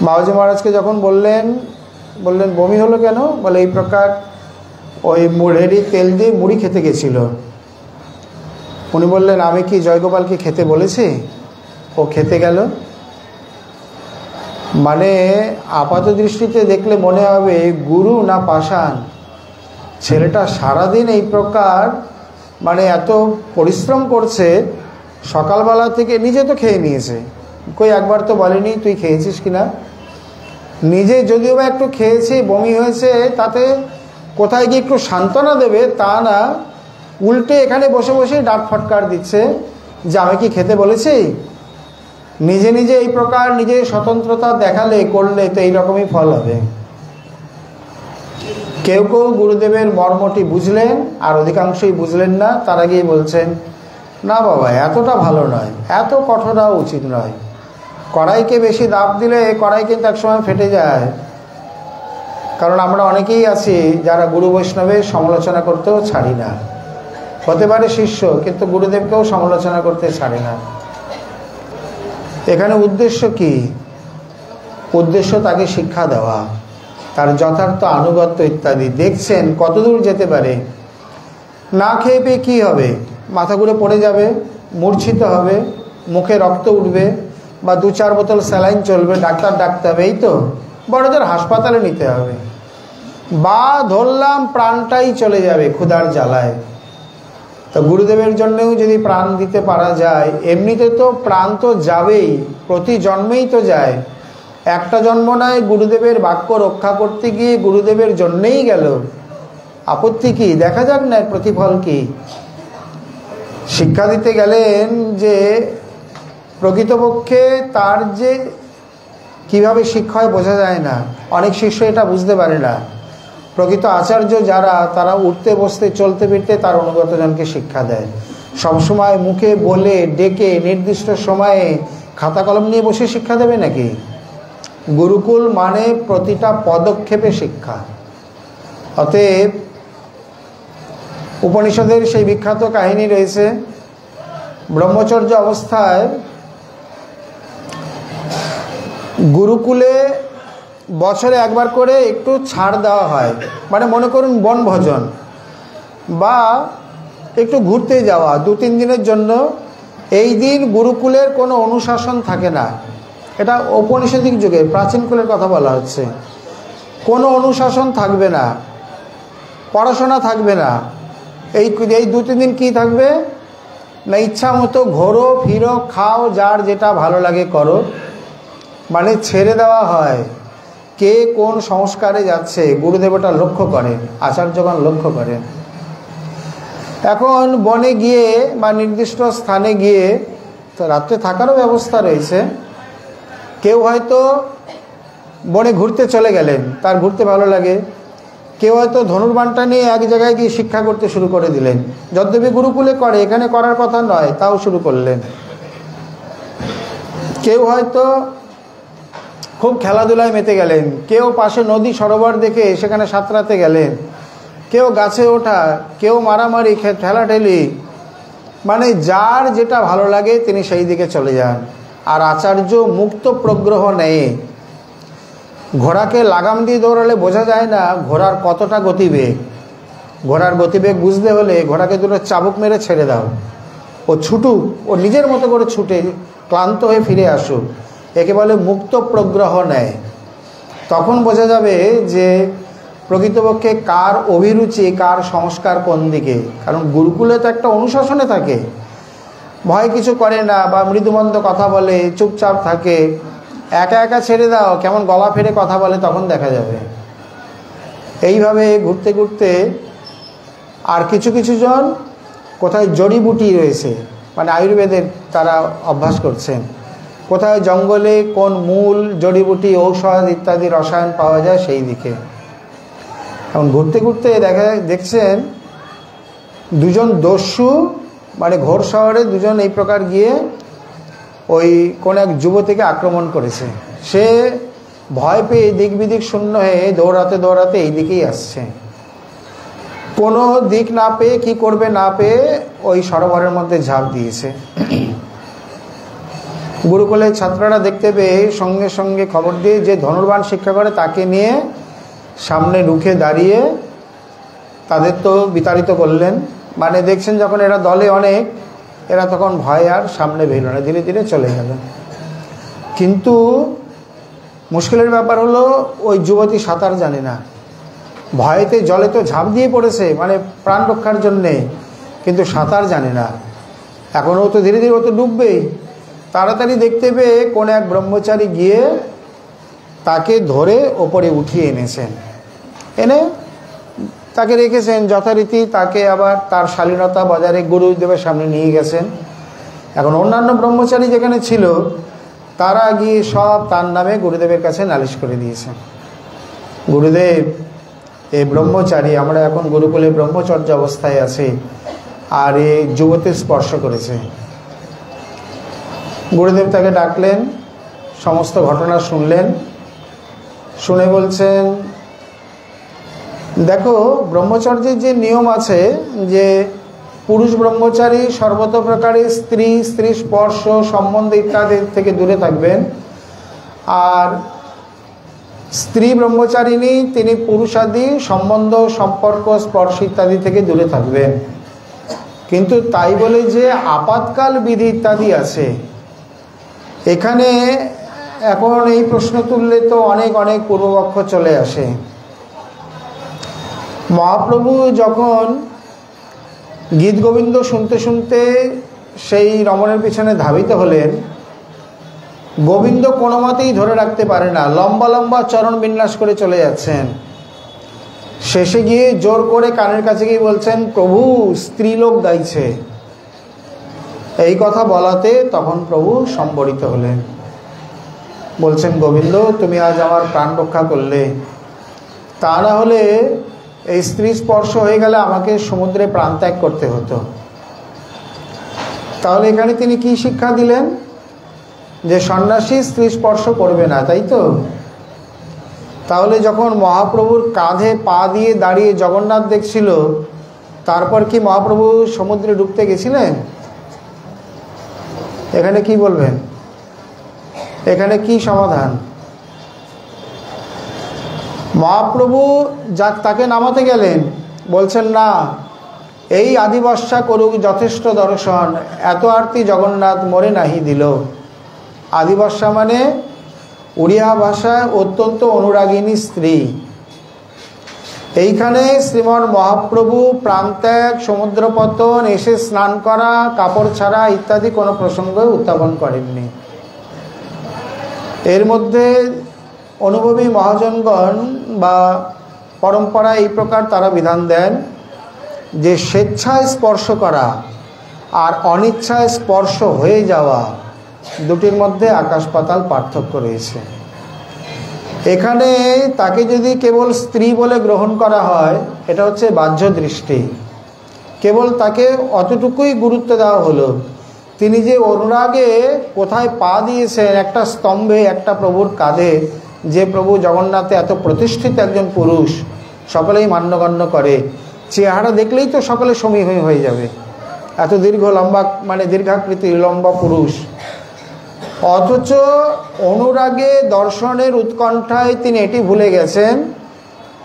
বাবাজি মহারাজকে যখন বললেন বমি হলো কেন? বলে এই প্রকার ওই মুড়েরই তেল দিয়ে মুড়ি খেতে গেছিল। উনি বললেন, আমি কি জয়গোপালকে খেতে বলেছি? ও খেতে গেল। মানে আপাত দৃষ্টিতে দেখলে মনে হবে গুরু না পাষাণ। ছেলেটা সারাদিন এই প্রকার মানে এত পরিশ্রম করছে, সকালবেলা থেকে নিজে তো খেয়ে নিয়েছে, কই একবার তো বলেনি তুই খেয়েছিস কিনা। নিজে যদিও বা একটু খেয়েছে, বমি হয়েছে, তাতে কোথায় গিয়ে একটু সান্ত্বনা দেবে তা না, উল্টে এখানে বসে বসে ডাক ফটকার দিচ্ছে যে আমি কি খেতে বলেছি। নিজে নিজে এই প্রকার নিজে স্বতন্ত্রতা দেখালে করলে তো এইরকমই ফল হবে। কেউ কেউ গুরুদেবের মর্মটি বুঝলেন আর অধিকাংশই বুঝলেন না। তারা গিয়ে বলছেন, না বাবা এতটা ভালো নয়, এত কঠোরাও উচিত নয়। কড়াইকে বেশি দাব দিলে কড়াই কিন্তু একসময় ফেটে যায়। কারণ আমরা অনেকেই আছি যারা গুরু বৈষ্ণবের সমালোচনা করতেও ছাড়ি না। হতে পারে শিষ্য, কিন্তু গুরুদেবকেও সমালোচনা করতে ছাড়ি না। এখানে উদ্দেশ্য কি? উদ্দেশ্য তাকে শিক্ষা দেওয়া, তার যথার্থ আনুগত্য ইত্যাদি। দেখছেন কতদূর যেতে পারে। না খেয়ে পেয়ে কী হবে? মাথা ঘুরে পড়ে যাবে, মূর্ছিত হবে, মুখে রক্ত উঠবে, বা 2-4 বোতল স্যালাইন চলবে, ডাক্তার ডাকতে হবে, এই তো বড়দের হাসপাতালে নিতে হবে। বা ধরলাম প্রাণটাই চলে যাবে ক্ষুধার জ্বালায়। তো গুরুদেবের জন্যেও যদি প্রাণ দিতে পারা যায়, এমনিতে তো প্রাণ তো যাবেই, প্রতি জন্মেই তো যায়। একটা জন্ম নয়, গুরুদেবের বাক্য রক্ষা করতে গিয়ে গুরুদেবের জন্যেই গেল, আপত্তি কি? দেখা যাক না প্রতিফল কি। শিক্ষা দিতে গেলেন যে প্রকৃতপক্ষে তার যে কিভাবে শিক্ষা হয় বোঝা যায় না। অনেক শিষ্য এটা বুঝতে পারে না। প্রকৃত আচার্য যারা, তারা উঠতে বসতে চলতে ফিরতে তার অনুগতজনকে শিক্ষা দেয়। সবসময় মুখে বলে ডেকে নির্দিষ্ট সময়ে খাতা কলম নিয়ে বসে শিক্ষা দেবে নাকি? গুরুকুল মানে প্রতিটা পদক্ষেপে শিক্ষা। অতএব উপনিষদের সেই বিখ্যাত কাহিনী রয়েছে, ব্রহ্মচর্য অবস্থায় গুরুকুলে বছরে একবার করে একটু ছাড় দেওয়া হয়। মানে মনে করুন বনভোজন বা একটু ঘুরতে যাওয়া 2-3 দিনের জন্য। এই দিন গুরুকুলের কোনো অনুশাসন থাকে না। এটা ঔপনিষদিক যুগে প্রাচীন কুলের কথা বলা হচ্ছে। কোনো অনুশাসন থাকবে না, পড়াশোনা থাকবে না। এই 2-3 দিন কী থাকবে না, ইচ্ছা মতো ঘোরো ফিরো খাও, যার যেটা ভালো লাগে করো। মানে ছেড়ে দেওয়া হয়। কে কোন সংস্কারে যাচ্ছে গুরুদেবটা লক্ষ্য করেন, আচার্যগণ লক্ষ্য করেন। এখন বনে গিয়ে বা নির্দিষ্ট স্থানে গিয়ে তো রাত্রে থাকারও ব্যবস্থা রয়েছে। কেউ হয়তো বনে ঘুরতে চলে গেলেন, তার ঘুরতে ভালো লাগে। কেউ হয়তো ধনুর্বাণটা নিয়ে এক জায়গায় গিয়ে শিক্ষা করতে শুরু করে দিলেন, যদ্যপি গুরুকুলে করে, এখানে করার কথা নয়, তাও শুরু করলেন। কেউ হয়তো খুব খেলাধুলায় মেতে গেলেন, কেউ পাশে নদী সরোবর দেখে সেখানে সাঁতরাতে গেলেন, কেউ গাছে ওঠা, কেউ মারামারি ঠেলাঠেলি। মানে যার যেটা ভালো লাগে তিনি সেই দিকে চলে যান। আর আচার্য মুক্ত প্রগ্রহ নেয়। ঘোড়াকে লাগাম দিয়ে দৌড়ালে বোঝা যায় না ঘোড়ার কতটা গতিবেগ। ঘোড়ার গতিবেগ বুঝতে হলে ঘোড়াকে দুটো চাবুক মেরে ছেড়ে দাও, ও ছুটুক, ও নিজের মতো করে ছুটে ক্লান্ত হয়ে ফিরে আসুক। একে বলে মুক্ত প্রগ্রহ নেয়। তখন বোঝা যাবে যে প্রকৃতপক্ষে কার অভিরুচি, কার সংস্কার কোন দিকে। কারণ গুরুকুলে তো একটা অনুশাসনে থাকে, ভয় কিছু করে না বা মৃদুমন্দ কথা বলে, চুপচাপ থাকে। একা একা ছেড়ে দাও, কেমন গলা ফেরে কথা বলে, তখন দেখা যাবে। এইভাবে ঘুরতে ঘুরতে আর কিছু কিছু জন কোথায় জড়িবুটি রয়েছে, মানে আয়ুর্বেদের তারা অভ্যাস করছেন, কোথায় জঙ্গলে কোন মূল, জড়িবুটি, ঔষধ ইত্যাদি রসায়ন পাওয়া যায় সেই দিকে। এখন ঘুরতে ঘুরতে দেখছেন দুজন দস্যু, মানে ঘোর শহরে দুজন এই প্রকার গিয়ে ওই কোন এক যুবতীকে আক্রমণ করেছে। সে ভয় পেয়ে দিক বিদিক শূন্য হয়ে দৌড়াতে দৌড়াতে এই দিকেই আসছে। কোনো দিক না পেয়ে, কি করবে না পেয়ে ওই সরোবরের মধ্যে ঝাঁপ দিয়েছে। গুরুকুলের ছাত্ররা দেখতে পেয়ে সঙ্গে সঙ্গে খবর দিয়ে যে ধনুর্বাণ শিক্ষা করে তাকে নিয়ে সামনে রুখে দাঁড়িয়ে তাদের তো বিতাড়িত করলেন। মানে দেখছেন যখন এরা দলে অনেক, এরা তখন ভয় আর সামনে বেরোল না, ধীরে ধীরে চলে গেল। কিন্তু মুশকিলের ব্যাপার হলো ওই যুবতী সাঁতার জানে না, ভয়েতে জলে তো ঝাঁপ দিয়ে পড়েছে মানে প্রাণ রক্ষার জন্যে, কিন্তু সাঁতার জানে না। এখন ও তো ধীরে ধীরে ও তো ডুববেই। তাড়াতাড়ি দেখতে পেয়ে কোন এক ব্রহ্মচারী গিয়ে তাকে ধরে ওপরে উঠিয়ে এনেছেন, এনে তাকে রেখেছেন যথারীতি। তাকে আবার তার শালীনতা বজায় রেখে গুরুদেবের সামনে নিয়ে গেছেন। এখন অন্যান্য ব্রহ্মচারী যেখানে ছিল তারা গিয়ে সব তার নামে গুরুদেবের কাছে নালিশ করে দিয়েছেন। গুরুদেব, এই ব্রহ্মচারী, আমরা এখন গুরুকুলে ব্রহ্মচর্য অবস্থায় আছি, আর এই যুবতীর স্পর্শ করেছে। গুরুদেব তাকে ডাকলেন, সমস্ত ঘটনা শুনলেন, শুনে বলছেন, দেখো ব্রহ্মচর্যের যে নিয়ম আছে যে পুরুষ ব্রহ্মচারী সর্বত প্রকারে স্ত্রী, স্ত্রী স্পর্শ, সম্বন্ধ ইত্যাদি থেকে দূরে থাকবেন, আর স্ত্রী ব্রহ্মচারিণী তিনি পুরুষাদি সম্বন্ধ, সম্পর্ক, স্পর্শ ইত্যাদি থেকে দূরে থাকবেন। কিন্তু তাই বলে যে আপাতকাল বিধি ইত্যাদি আছে, এখানে এখন এই প্রশ্ন তুললে তো অনেক অনেক পূর্বপক্ষ চলে আসে। মহাপ্রভু যখন গীত গোবিন্দ শুনতে শুনতে সেই রমণের পিছনে ধাবিত হলেন, গোবিন্দ কোনো মতেই ধরে রাখতে পারে না, লম্বা লম্বা চরণ বিন্যাস করে চলে যাচ্ছেন। শেষে গিয়ে জোর করে কানের কাছে গিয়ে বলছেন, প্রভু স্ত্রীলোক গাইছে। এই কথা বলাতে তখন প্রভু সম্বরিত হলেন, বলছেন, গোবিন্দ তুমি আজ আমার প্রাণ রক্ষা করলে, তা না হলে এই স্ত্রী স্পর্শ হয়ে গেলে আমাকে সমুদ্রে প্রাণ ত্যাগ করতে হতো। তাহলে এখানে তিনি কি শিক্ষা দিলেন? যে সন্ন্যাসী স্ত্রী স্পর্শ করবে না, তাই তো? তাহলে যখন মহাপ্রভুর কাঁধে পা দিয়ে দাঁড়িয়ে জগন্নাথ দেখছিল, তারপর কি মহাপ্রভু সমুদ্রে ডুবতে গেছিলেন? এখানে কি বলবেন? এখানে কি সমাধান? মহাপ্রভু তাকে নামাতে গেলেন, বলছেন না, এই আদিবর্ষা করুক যথেষ্ট দর্শন, এত আরতি জগন্নাথ মরে নাহি দিল। আদিবর্ষা মানে উড়িয়া ভাষায় অত্যন্ত অনুরাগিনী স্ত্রী। এইখানে শ্রীমন মহাপ্রভু প্রাণত্যাগ, সমুদ্রপতন, এসে স্নান করা, কাপড় ছাড়া ইত্যাদি কোনো প্রসঙ্গ উত্থাপন করেননি। এর মধ্যে অনুভবী মহাজনগণ বা পরম্পরা এই প্রকার তারা বিধান দেন যে স্বেচ্ছায় স্পর্শ করা আর অনিচ্ছায় স্পর্শ হয়ে যাওয়া দুটির মধ্যে আকাশ পাতাল পার্থক্য রয়েছে। এখানে তাকে যদি কেবল স্ত্রী বলে গ্রহণ করা হয়, এটা হচ্ছে বাহ্য দৃষ্টি, কেবল তাকে অতটুকুই গুরুত্ব দেওয়া হলো। তিনি যে অনুরাগে কোথায় পা দিয়েছেন, একটা স্তম্ভে, একটা প্রভুর কাঁধে, যে প্রভু জগন্নাথে এত প্রতিষ্ঠিত একজন পুরুষ, সকলেই মান্যগণ্য করে, চেহারা দেখলেই তো সকলে সমীহ হয়ে যাবে, এত দীর্ঘ লম্বা, মানে দীর্ঘাকৃতি লম্বা পুরুষ। অথচ অনুরাগে দর্শনের উৎকণ্ঠায় তিনি এটি ভুলে গেছেন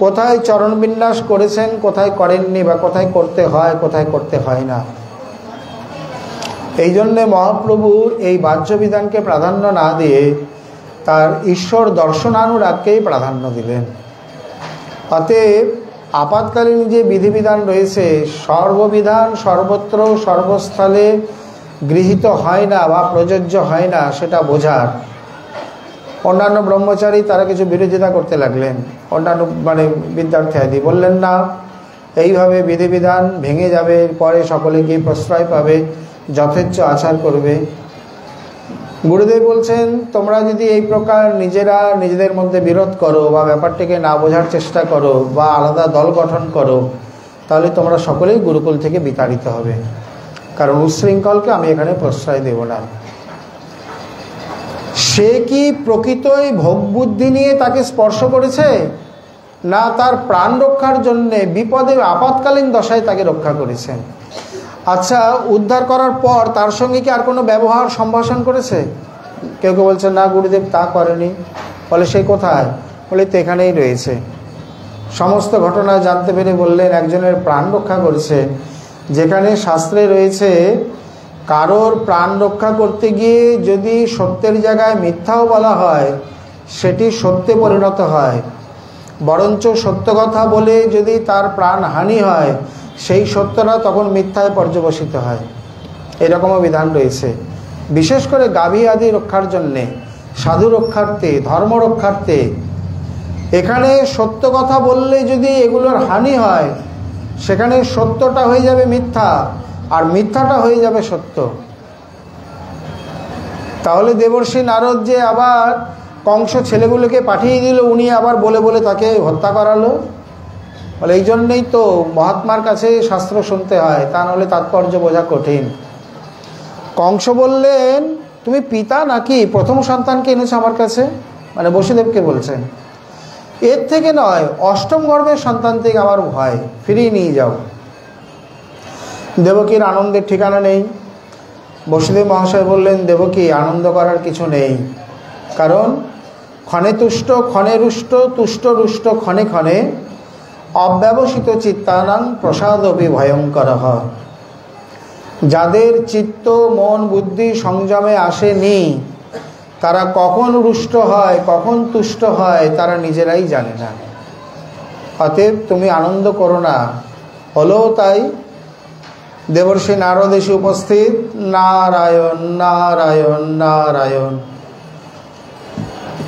কোথায় চরণ বিন্যাস করেছেন, কোথায় করেননি, বা কোথায় করতে হয়, কোথায় করতে হয় না। এই জন্যে মহাপ্রভুর এই বাহ্য বিধানকে প্রাধান্য না দিয়ে তার ঈশ্বর দর্শনানুরাগকেই প্রাধান্য দিলেন। অতএব আপাতকালীন যে বিধিবিধান রয়েছে, সর্ববিধান সর্বত্র সর্বস্থলে গৃহীত হয় না বা প্রযোজ্য হয় না, সেটা বোঝার। অন্যান্য ব্রহ্মচারী তারা কিছু বিরোধিতা করতে লাগলেন, অন্যান্য মানে বিদ্যার্থী আদি বললেন, না এইভাবে বিধিবিধান ভেঙে যাবে, পরে সকলে গিয়ে প্রশ্রয় পাবে, যথেচ্ছ আচার করবে। গুরুদেব বলছেন, তোমরা যদি এই প্রকার নিজেরা নিজেদের মধ্যে বিরোধ করো বা ব্যাপারটিকে না বোঝার চেষ্টা করো বা আলাদা দল গঠন করো, তাহলে তোমরা সকলেই গুরুকুল থেকে বিতাড়িত হবে, কারণ উচ্ছৃঙ্খলকে আমি এখানে প্রশ্রয় দেব না। সে কি প্রকৃতই ভোগ বুদ্ধি নিয়ে তাকে স্পর্শ করেছে, না তার প্রাণ রক্ষার জন্যে বিপদে আপাতকালীন দশায় তাকে রক্ষা করেছেন? আচ্ছা, উদ্ধার করার পর তার সঙ্গে কি আর কোনো ব্যবহার সম্ভাষণ করেছে? কেউ কেউ বলছে না গুরুদেব তা করেনি। বলে সে কোথায়? বলে তো এখানেই রয়েছে। সমস্ত ঘটনা জানতে পেরে বললেন, একজনের প্রাণ রক্ষা করেছে। যেখানে শাস্ত্রে রয়েছে কারোর প্রাণ রক্ষা করতে গিয়ে যদি সত্যের জায়গায় মিথ্যাও বলা হয়, সেটি সত্যে পরিণত হয়, বরঞ্চ সত্য কথা বলে যদি তার প্রাণ হানি হয়, সেই সত্যটা তখন মিথ্যায় পর্যবসিত হয়। এরকমও বিধান রয়েছে, বিশেষ করে গাভী আদি রক্ষার জন্যে, সাধু রক্ষার্থে, ধর্ম রক্ষার্থে। এখানে সত্য কথা বললে যদি এগুলোর হানি হয়, সেখানে সত্যটা হয়ে যাবে মিথ্যা আর মিথ্যাটা হয়ে যাবে সত্য। তাহলে দেবর্ষি নারদ যে আবার কংস ছেলেগুলোকে পাঠিয়ে দিল, উনি আবার বলে বলে তাকে হত্যা করালো। বলে এই জন্যেই তো মহাত্মার কাছে শাস্ত্র শুনতে হয়, তা নাহলে তাৎপর্য বোঝা কঠিন। কংস বললেন, তুমি পিতা নাকি প্রথম সন্তানকে এনেছো আমার কাছে? মানে বসুদেবকে বলছেন, এর থেকে নয়, অষ্টম গর্ভের সন্তান থেকে আমার ভয়, ফিরিয়ে নিয়ে যাও। দেবকীর আনন্দের ঠিকানা নেই। বসুদেব মহাশয় বললেন, দেবকী, আনন্দ করার কিছু নেই, কারণ ক্ষণে তুষ্ট ক্ষণে রুষ্ট, তুষ্ট রুষ্ট ক্ষণে ক্ষণে, অব্যবসিত চিত্তানাং প্রসাদপি ভয়ঙ্কর। যাদের চিত্ত মন বুদ্ধি সংযমে আসেনি, তারা কখন রুষ্ট হয় কখন তুষ্ট হয় তারা নিজেরাই জানে না। অতএব তুমি আনন্দ করো না। হলো তাই। দেবর্ষি নারদ এসে উপস্থিত, নারায়ণ নারায়ণ নারায়ণ।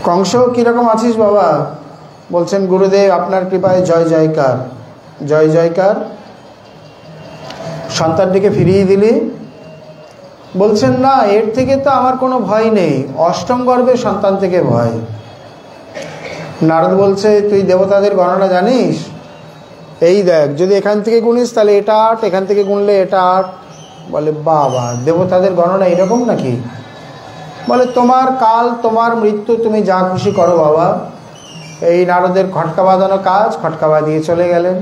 কংস, কীরকম আছিস বাবা? বলছেন, গুরুদেব আপনার কৃপায় জয় জয়কার, জয় জয়কার। সন্তানটিকে ফিরিয়ে দিলি? বলছেন, না, এর থেকে তো আমার কোনো ভয় নেই, অষ্টম গর্ভের সন্তান থেকে ভয়। নারদ বলছে, তুই দেবতাদের গণনা জানিস? এই দেখ, যদি এখান থেকে গুনিস তাহলে এটা 8, এখান থেকে গুনলে এটা 8। বলে বাবা, দেবতাদের গণনা এরকম নাকি? বলে তোমার কাল, তোমার মৃত্যু, তুমি যা খুশি করো বাবা। এই নারদের খটকা বাঁধানো কাজ, খটকা বাঁধিয়ে চলে গেলেন।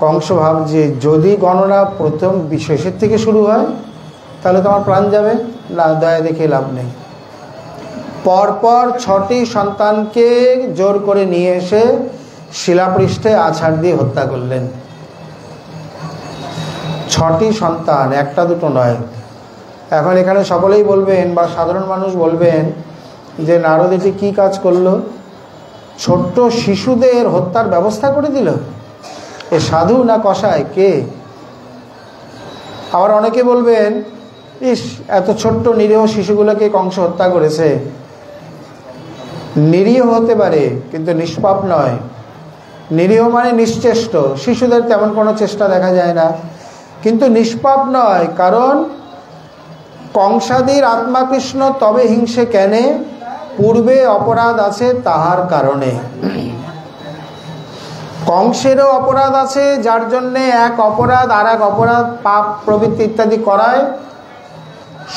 কংস ভাবছে, যদি গণনা প্রথম শেষের থেকে শুরু হয় তাহলে তোমার প্রাণ যাবে না, দয়া দেখে লাভ নেই। পরপর 6টি সন্তানকে জোর করে নিয়ে এসে শিলাপৃষ্ঠে আছাড় দিয়ে হত্যা করলেন। 6টি সন্তান, একটা দুটো নয়। এখন এখানে সকলেই বলবেন বা সাধারণ মানুষ বলবেন যে নারদ এটি কী কাজ করলো? ছোট্ট শিশুদের হত্যার ব্যবস্থা করে দিল। এ সাধু না কসাই কে? আবার অনেকে বলবেন, ইস, এত ছোট্ট নিরীহ শিশুগুলোকে কংস হত্যা করেছে। নিরীহ হতে পারে কিন্তু নিষ্পাপ নয়। নিরীহ মানে নিশ্চেষ্ট, শিশুদের তেমন কোনো চেষ্টা দেখা যায় না, কিন্তু নিষ্পাপ নয়। কারণ কংসাদির আত্মা কৃষ্ণ, তবে হিংসে কেনে? পূর্বে অপরাধ আছে তাহার কারণে। কংসেরও অপরাধ আছে, যার জন্যে এক অপরাধ আর এক অপরাধ, পাপ প্রবৃত্তি ইত্যাদি করায়।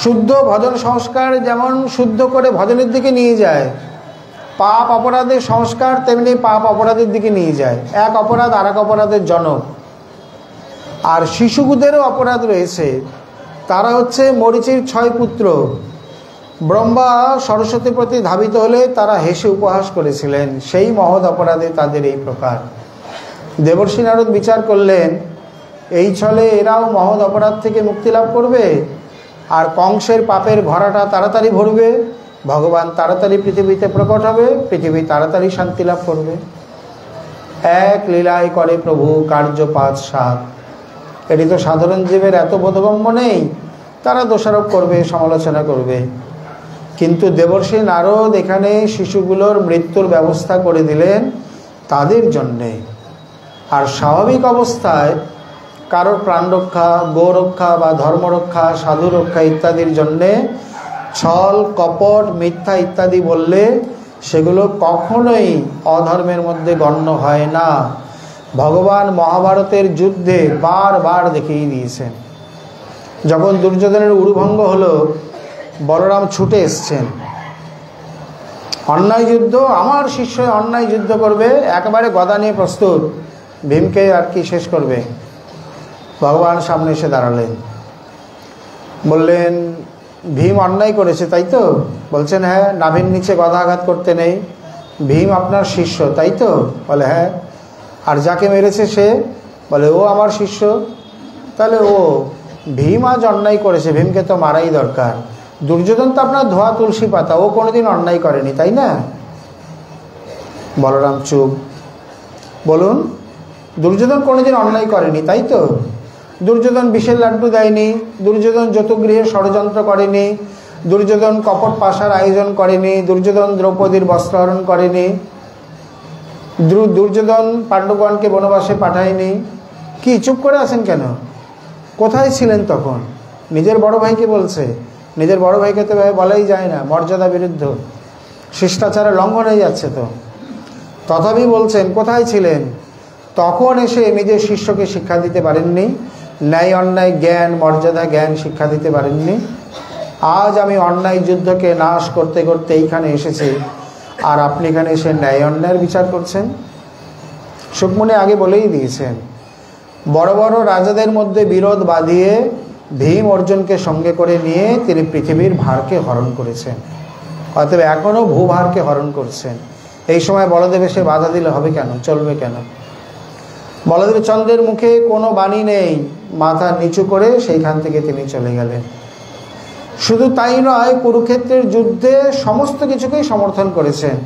শুদ্ধ ভজন সংস্কার যেমন শুদ্ধ করে ভজনের দিকে নিয়ে যায়, পাপ অপরাধের সংস্কার তেমনি পাপ অপরাধের দিকে নিয়ে যায়। এক অপরাধ আর এক অপরাধের জনক। আর শিশুগুদেরও অপরাধ রয়েছে। তারা হচ্ছে মরীচির 6 পুত্র। ব্রহ্মা সরস্বতীর প্রতি ধাবিত হলে তারা হেসে উপহাস করেছিলেন, সেই মহৎ অপরাধে তাদের এই প্রকার। দেবর্ষি নারদ বিচার করলেন, এই ছলে এরাও মহৎ অপরাধ থেকে মুক্তি লাভ করবে, আর কংসের পাপের ঘরাটা তাড়াতাড়ি ভরবে, ভগবান তাড়াতাড়ি পৃথিবীতে প্রকট হবে, পৃথিবী তাড়াতাড়ি শান্তি লাভ করবে। এক লীলায় করে প্রভু কার্য 5-7। এটি তো সাধারণ জীবের এত বোধগম্য নেই, তারা দোষারোপ করবে, সমালোচনা করবে। কিন্তু দেবর্ষি নারদ এখানে শিশুগুলোর মৃত্যুর ব্যবস্থা করে দিলেন তাদের জন্যে। আর স্বাভাবিক অবস্থায় কারোর প্রাণ রক্ষা, গো রক্ষা বা ধর্ম রক্ষা, সাধু রক্ষা ইত্যাদির জন্যে ছল, কপট, মিথ্যা ইত্যাদি বললে সেগুলো কখনোই অধর্মের মধ্যে গণ্য হয় না। ভগবান মহাভারতের যুদ্ধে বারবার দেখিয়ে দিয়েছেন। যখন দুর্যোধনের উরুভঙ্গ হলো, বলরাম ছুটে এসছেন, অন্যায় যুদ্ধ, আমার শিষ্য অন্যায় যুদ্ধ করবে, একেবারে গদা নিয়ে প্রস্তুত, ভীমকে আর কি শেষ করবে। ভগবান সামনে এসে দাঁড়ালেন, বললেন, ভীম অন্যায় করেছে তাই তো? বলছেন, হ্যাঁ। নাভির নিচে গদা আঘাত করতে নেই। ভীম আপনার শিষ্য তাই তো? বলে, হ্যাঁ। আর যাকে মেরেছে সে? বলে, ও আমার শিষ্য। তাহলে ও ভীম আজ অন্যায় করেছে, ভীমকে তো মারাই দরকার। দুর্যোধন তো আপনার ধোয়া তুলসী পাতা, ও কোনোদিন অন্যায় করেনি তাই না? বলরাম চুপ। বলুন, দুর্যোধন কোনোদিন অন্যায় করেনি তাই তো? দুর্যোধন বিষের লাড্ডু দেয়নি, দুর্যোধন যতুগৃহে ষড়যন্ত্র করেনি, দুর্যোধন কপট পাশার আয়োজন করেনি, দুর্যোধন দ্রৌপদীর বস্ত্রহরণ করেনি, দুর্যোধন পাণ্ডবগণকে বনবাসে পাঠায়নি। কি চুপ করে আছেন কেন? কোথায় ছিলেন তখন? নিজের বড় ভাইকে বলছে। নিজের বড় ভাইকে তো বলাই যায় না, মর্যাদা বিরুদ্ধ, শিষ্টাচারের লঙ্ঘন হয়ে যাচ্ছে তো। তথাপি বলছেন, কোথায় ছিলেন? তখন এসে নিজের শিষ্যকে শিক্ষা দিতে পারেননি, ন্যায় অন্যায় জ্ঞান, মর্যাদা জ্ঞান শিক্ষা দিতে পারেননি। আজ আমি অন্যায় যুদ্ধকে নাশ করতে করতে এইখানে এসেছি, আর আপনি এখানে এসে ন্যায় অন্যায়ের বিচার করছেন। সুকমুনি আগে বলেই দিয়েছেন, বড় বড় রাজাদের মধ্যে বিরোধ বাঁধিয়ে ভীম অর্জুনকে সঙ্গে করে নিয়ে তিনি পৃথিবীর ভারকে হরণ করেছেন, অতএব এখনও ভূভারকে হরণ করছেন। এই সময় বলদেব এসে বাধা দিলে হবে কেন, চলবে কেন? বলদেব চন্দ্রের মুখে কোনো বাণী নেই, মাথা নিচু করে সেইখান থেকে তিনি চলে গেলেন। শুধু তাই নয়, কুরুক্ষেত্রের যুদ্ধে সমস্ত কিছুকেই সমর্থন করেছেন।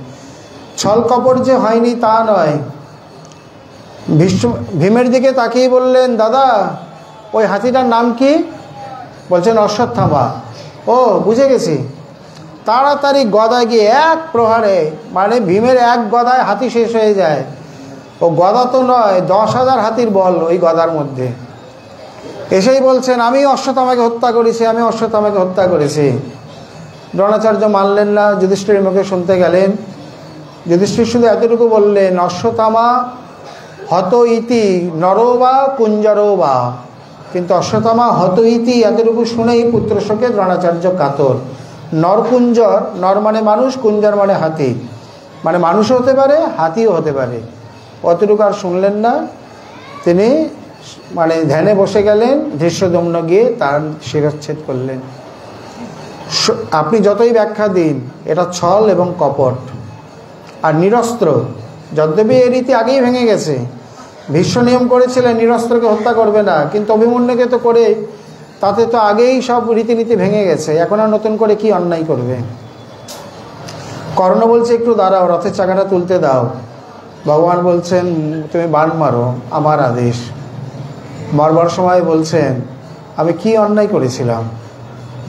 ছল কপট যে হয়নি তা নয়। ভীমের দিকে তাকিয়ে বললেন, দাদা ওই হাতিটার নাম কি? বলছেন, অশ্বত্থামা। ও, বুঝে গেছি। তাড়াতাড়ি গদা গিয়ে এক প্রহারে, মানে ভীমের এক গদায় হাতি শেষ হয়ে যায়। ও গদা তো নয়, 10,000 হাতির বল ওই গদার মধ্যে। এসেই বলছেন, আমি অশ্বত্থামাকে হত্যা করেছি, আমি অশ্বত্থামাকে হত্যা করেছি। দ্রোণাচার্য মানলেন না, যুধিষ্ঠিরের মুখে শুনতে গেলেন। যুধিষ্ঠির শুধু এতটুকু বললেন, অশ্বত্থামা হত ইতি নরবা কুঞ্জরবা। কিন্তু অশ্বত্থামা হত ইতি এতটুকু শুনেই পুত্র শোকে দ্রোণাচার্য কাতর। নরকুঞ্জর, নর মানে মানুষ, কুঞ্জর মানে হাতি, মানে মানুষও হতে পারে, হাতিও হতে পারে। অতটুকু আর শুনলেন না, তিনি মানে ধ্যানে বসে গেলেন। ধৃষ্টদ্যম্ন গিয়ে তার শিরচ্ছেদ করলেন। আপনি যতই ব্যাখ্যা দিন, এটা ছল এবং কপট আর নিরস্ত্র। যদ্যপি এই রীতি আগেই ভেঙে গেছে, ভীষ্ম নিয়ম করেছিলেন নিরস্ত্রকে হত্যা করবে না, কিন্তু অভিমন্যুকে তো করে, তাতে তো আগেই সব রীতিনীতি ভেঙে গেছে, এখন আর নতুন করে কি অন্যায় করবে? কর্ণ বলছে, একটু দাঁড়াও, রথের চাকাটা তুলতে দাও। ভগবান বলছেন, তুমি বাণ মারো, আমার আদেশ। মারবার সময় বলছেন, আমি কি অন্যায় করেছিলাম?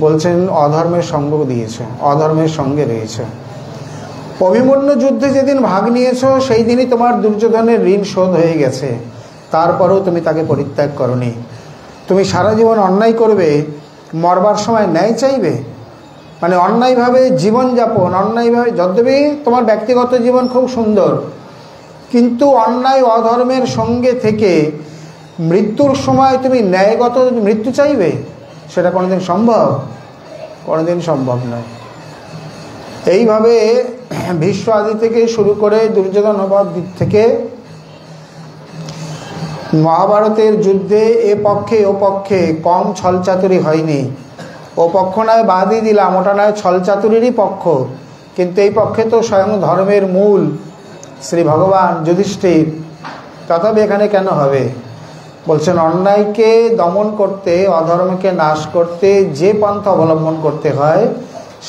বলছেন, অধর্মের সঙ্গ দিয়েছে, অধর্মের সঙ্গে রয়েছে। অভিমন্যু যুদ্ধে যেদিন ভাগ নিয়েছ, সেই দিনই তোমার দুর্যোধনের ঋণ শোধ হয়ে গেছে। তারপরেও তুমি তাকে পরিত্যাগ করনি। তুমি সারা জীবন অন্যায় করবে, মরবার সময় ন্যায় চাইবে? মানে অন্যায়ভাবে জীবনযাপন, অন্যায়ভাবে, যদ্যপি তোমার ব্যক্তিগত জীবন খুব সুন্দর, কিন্তু অন্যায় অধর্মের সঙ্গে থেকে মৃত্যুর সময় তুমি ন্যায়গত মৃত্যু চাইবে? সেটা কোনোদিন সম্ভব? কোনোদিন সম্ভব নয়। এইভাবে ভীষ্ম আদি থেকে শুরু করে দুর্যোধন হবার দিক থেকে মহাভারতের যুদ্ধে এ পক্ষে ও পক্ষে কম ছলচাতুরি হয়নি। ও পক্ষ নয় বাদই দিলাম, ওটা নয় ছলচাতুরিরই পক্ষ, কিন্তু এই পক্ষে তো স্বয়ং ধর্মের মূল শ্রী ভগবান যুধিষ্ঠির। তথাপি এখানে কেন হবে? বলছেন, অন্যায়কে দমন করতে, অধর্মকে নাশ করতে যে পন্থা অবলম্বন করতে হয়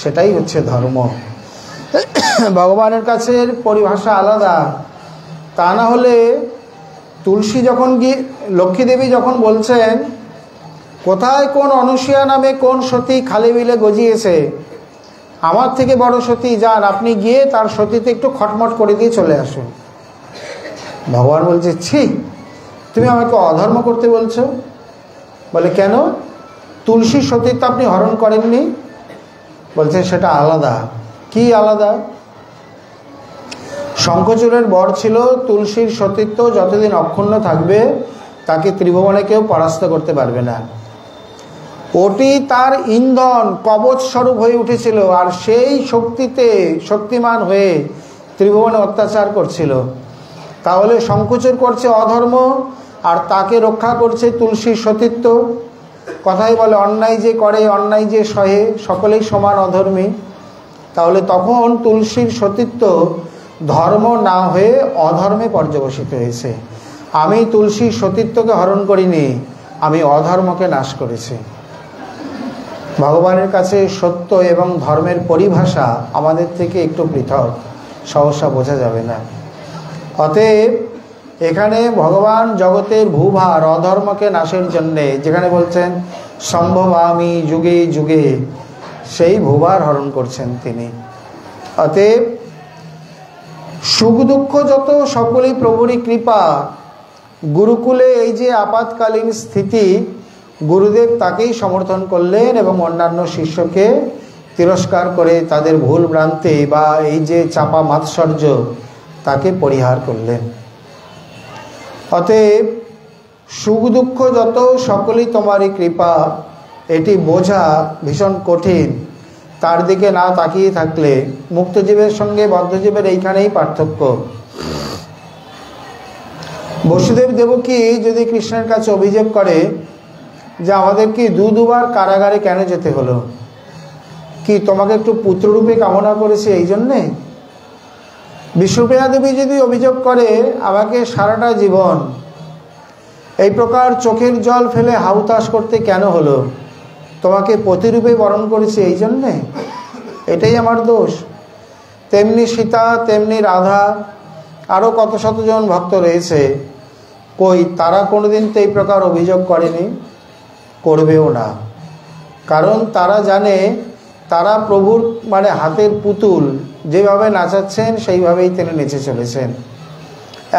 সেটাই হচ্ছে ধর্ম। ভগবানের কাছে পরিভাষা আলাদা। তা না হলে তুলসী যখন গিয়ে, লক্ষ্মী দেবী যখন বলছেন, কোথায় কোন অনুসূয়া নামে কোন সতী খালি বিলে গজিয়েছে, আমার থেকে বড় সতী যান, আপনি গিয়ে তার সতীতে একটু খটমট করে দিয়ে চলে আসুন। ভগবান বলছে, ছি, তুমি আমাকে অধর্ম করতে বলছো? বলে কেন? তুলসীর সতীত্ব আপনি হরণ করেননি? বলছে সেটা আলাদা। কি আলাদা? শঙ্খচূড়ের বর ছিল তুলসীর সতীত্ব যতদিন অক্ষুণ্ণ থাকবে তাকে ত্রিভুবনে কেউ পরাস্ত করতে পারবে না। ওটি তার ইন্ধন কবচ স্বরূপ হয়ে উঠেছিল, আর সেই শক্তিতে শক্তিমান হয়ে ত্রিভুবনে অত্যাচার করছিল। তাহলে শঙ্খচূড় করছে অধর্ম, আর তাকে রক্ষা করছে তুলসীর সতীত্ব। কথাই বলে অন্যায় যে করে অন্যায় যে সহে সকলেই সমান অধর্মী। তাহলে তখন তুলসীর সতীত্ব ধর্ম না হয়ে অধর্মে পর্যবসিত হয়েছে। আমি তুলসীর সতীত্বকে হরণ করিনি, আমি অধর্মকে নাশ করেছি। ভগবানের কাছে সত্য এবং ধর্মের পরিভাষা আমাদের থেকে একটু পৃথক, সহসা বোঝা যাবে না। অতএব এখানে ভগবান জগতের ভূভার অধর্মকে নাশের জন্যে যেখানে বলছেন সম্ভবামি যুগে যুগে, সেই ভূভার হরণ করছেন তিনি। অতএব সুখ দুঃখ যত সকলেই প্রভুরই কৃপা। গুরুকুলে এই যে আপাতকালীন স্থিতি, গুরুদেব তাকেই সমর্থন করলেন এবং অন্যান্য শিষ্যকে তিরস্কার করে তাদের ভুল ভ্রান্তি বা এই যে চাপা মাৎসর্য তাকে পরিহার করলেন। অতএব সুখ দুঃখ যত সকলেই তোমারই কৃপা, এটি বোঝা ভীষণ কঠিন। তার দিকে না তাকিয়ে থাকলে মুক্তজীবের সঙ্গে বদ্ধজীবের এইখানেই পার্থক্য। বসুদেব দেবকী যদি কৃষ্ণের কাছে অভিযোগ করে যে আমাদের কি দুবার কারাগারে কেন যেতে হলো, কি তোমাকে একটু পুত্ররূপে কামনা করেছে এই জন্যে? বিষ্ণুপ্রিয়া দেবী যদি অভিযোগ করে আমাকে সারাটা জীবন এই প্রকার চোখের জল ফেলে হাউতাস করতে কেন হলো, তোমাকে পতিরূপে বরণ করেছে এই জন্যে, এটাই আমার দোষ। তেমনি সীতা, তেমনি রাধা, আরও কত শতজন ভক্ত রয়েছে, কই তারা কোনোদিন তো এই প্রকার অভিযোগ করেনি, করবেও না। কারণ তারা জানে তারা প্রভুর মানে হাতের পুতুল, যেভাবে নাচাচ্ছেন সেইভাবেই তিনি নেচে চলেছেন।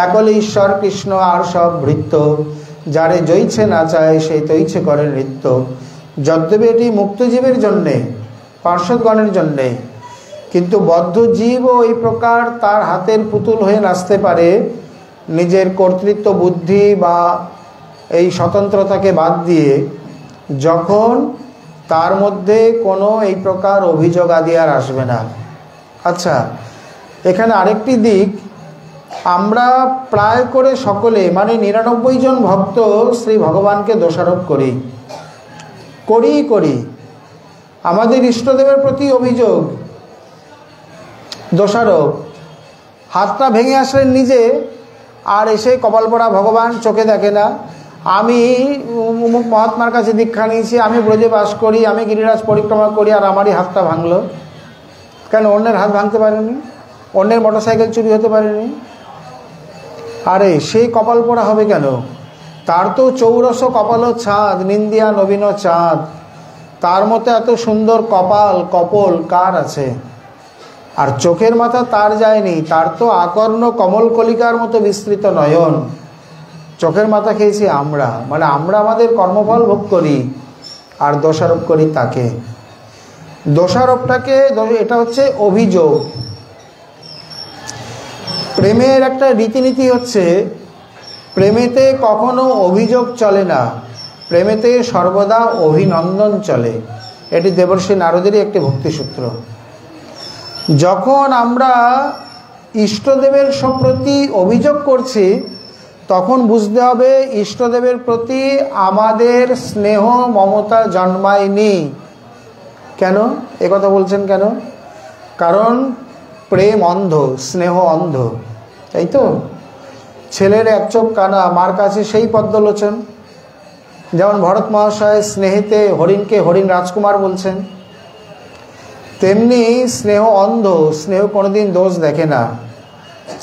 একল ঈশ্বর কৃষ্ণ আর সব ভৃত্য, যারে জইছে নাচায় সেই তৈছে করে নৃত্য। যদ্যপি এটি মুক্তজীবের জন্যে, পার্শ্বদগণের জন্যে, কিন্তু বদ্ধ জীবও এই প্রকার তার হাতের পুতুল হয়ে নাচতে পারে, নিজের কর্তৃত্ব বুদ্ধি বা এই স্বতন্ত্রতাকে বাদ দিয়ে, যখন তার মধ্যে কোনো এই প্রকার অভিযোগ আদি আর আসবে না। আচ্ছা, এখানে আরেকটি দিক, আমরা প্রায় করে সকলে মানে ৯৯ জন ভক্ত শ্রী ভগবানকে দোষারোপ করি। আমাদের ইষ্টদেবের প্রতি অভিযোগ, দোষারোপ। হাতটা ভেঙে আসলেন নিজে, আর এসে কপাল পড়া ভগবান চোখে দেখে না। আমি অমুক মহাত্মার কাছে দীক্ষা নিয়েছি, আমি ব্রজে বাস করি, আমি গিরিরাজ পরিক্রমা করি, আর আমারই হাতটা ভাঙলো কেন? অন্যের হাত ভাঙতে পারেনি, অন্যের মোটরসাইকেল চুরি হতে পারেনি, আরে সেই কপাল পড়া হবে কেন? তার তো ১৪০০ কপালও চাঁদ, নিন্দিয়া নবীন চাঁদ। তার মতো এত সুন্দর কপল কার আছে? আর চোখের মাথা তার যায়নি, তার তো আকর্ণ কমল কলিকার মতো বিস্তৃত নয়ন। চোখের মাথা খেয়েছি আমরা, মানে আমরা আমাদের কর্মফল ভোগ করি আর দোষারোপ করি তাকে। দোষারোপটাকে, এটা হচ্ছে অভিযোগ। প্রেমের একটা রীতিনীতি হচ্ছে, প্রেমেতে কখনো অভিযোগ চলে না, প্রেমেতে সর্বদা অভিনন্দন চলে। এটি দেবর্ষি নারদেরই একটি ভক্তিসূত্র। যখন আমরা ইষ্টদেবের প্রতি অভিযোগ করছি, তখন বুঝতে হবে ইষ্টদেবের প্রতি আমাদের স্নেহ মমতা জন্মায়নি। কেন একথা বলছেন কেন? কারণ প্রেম অন্ধ, স্নেহ অন্ধ, তাই তো? ছেলের এক চোখ কানা, মার কাছে সেই পদ্মলোচন। যেমন ভরত মহাশয় স্নেহেতে হরিণকে হরিণ রাজকুমার বলছেন, তেমনি স্নেহ অন্ধ, স্নেহ কোনোদিন দোষ দেখে না।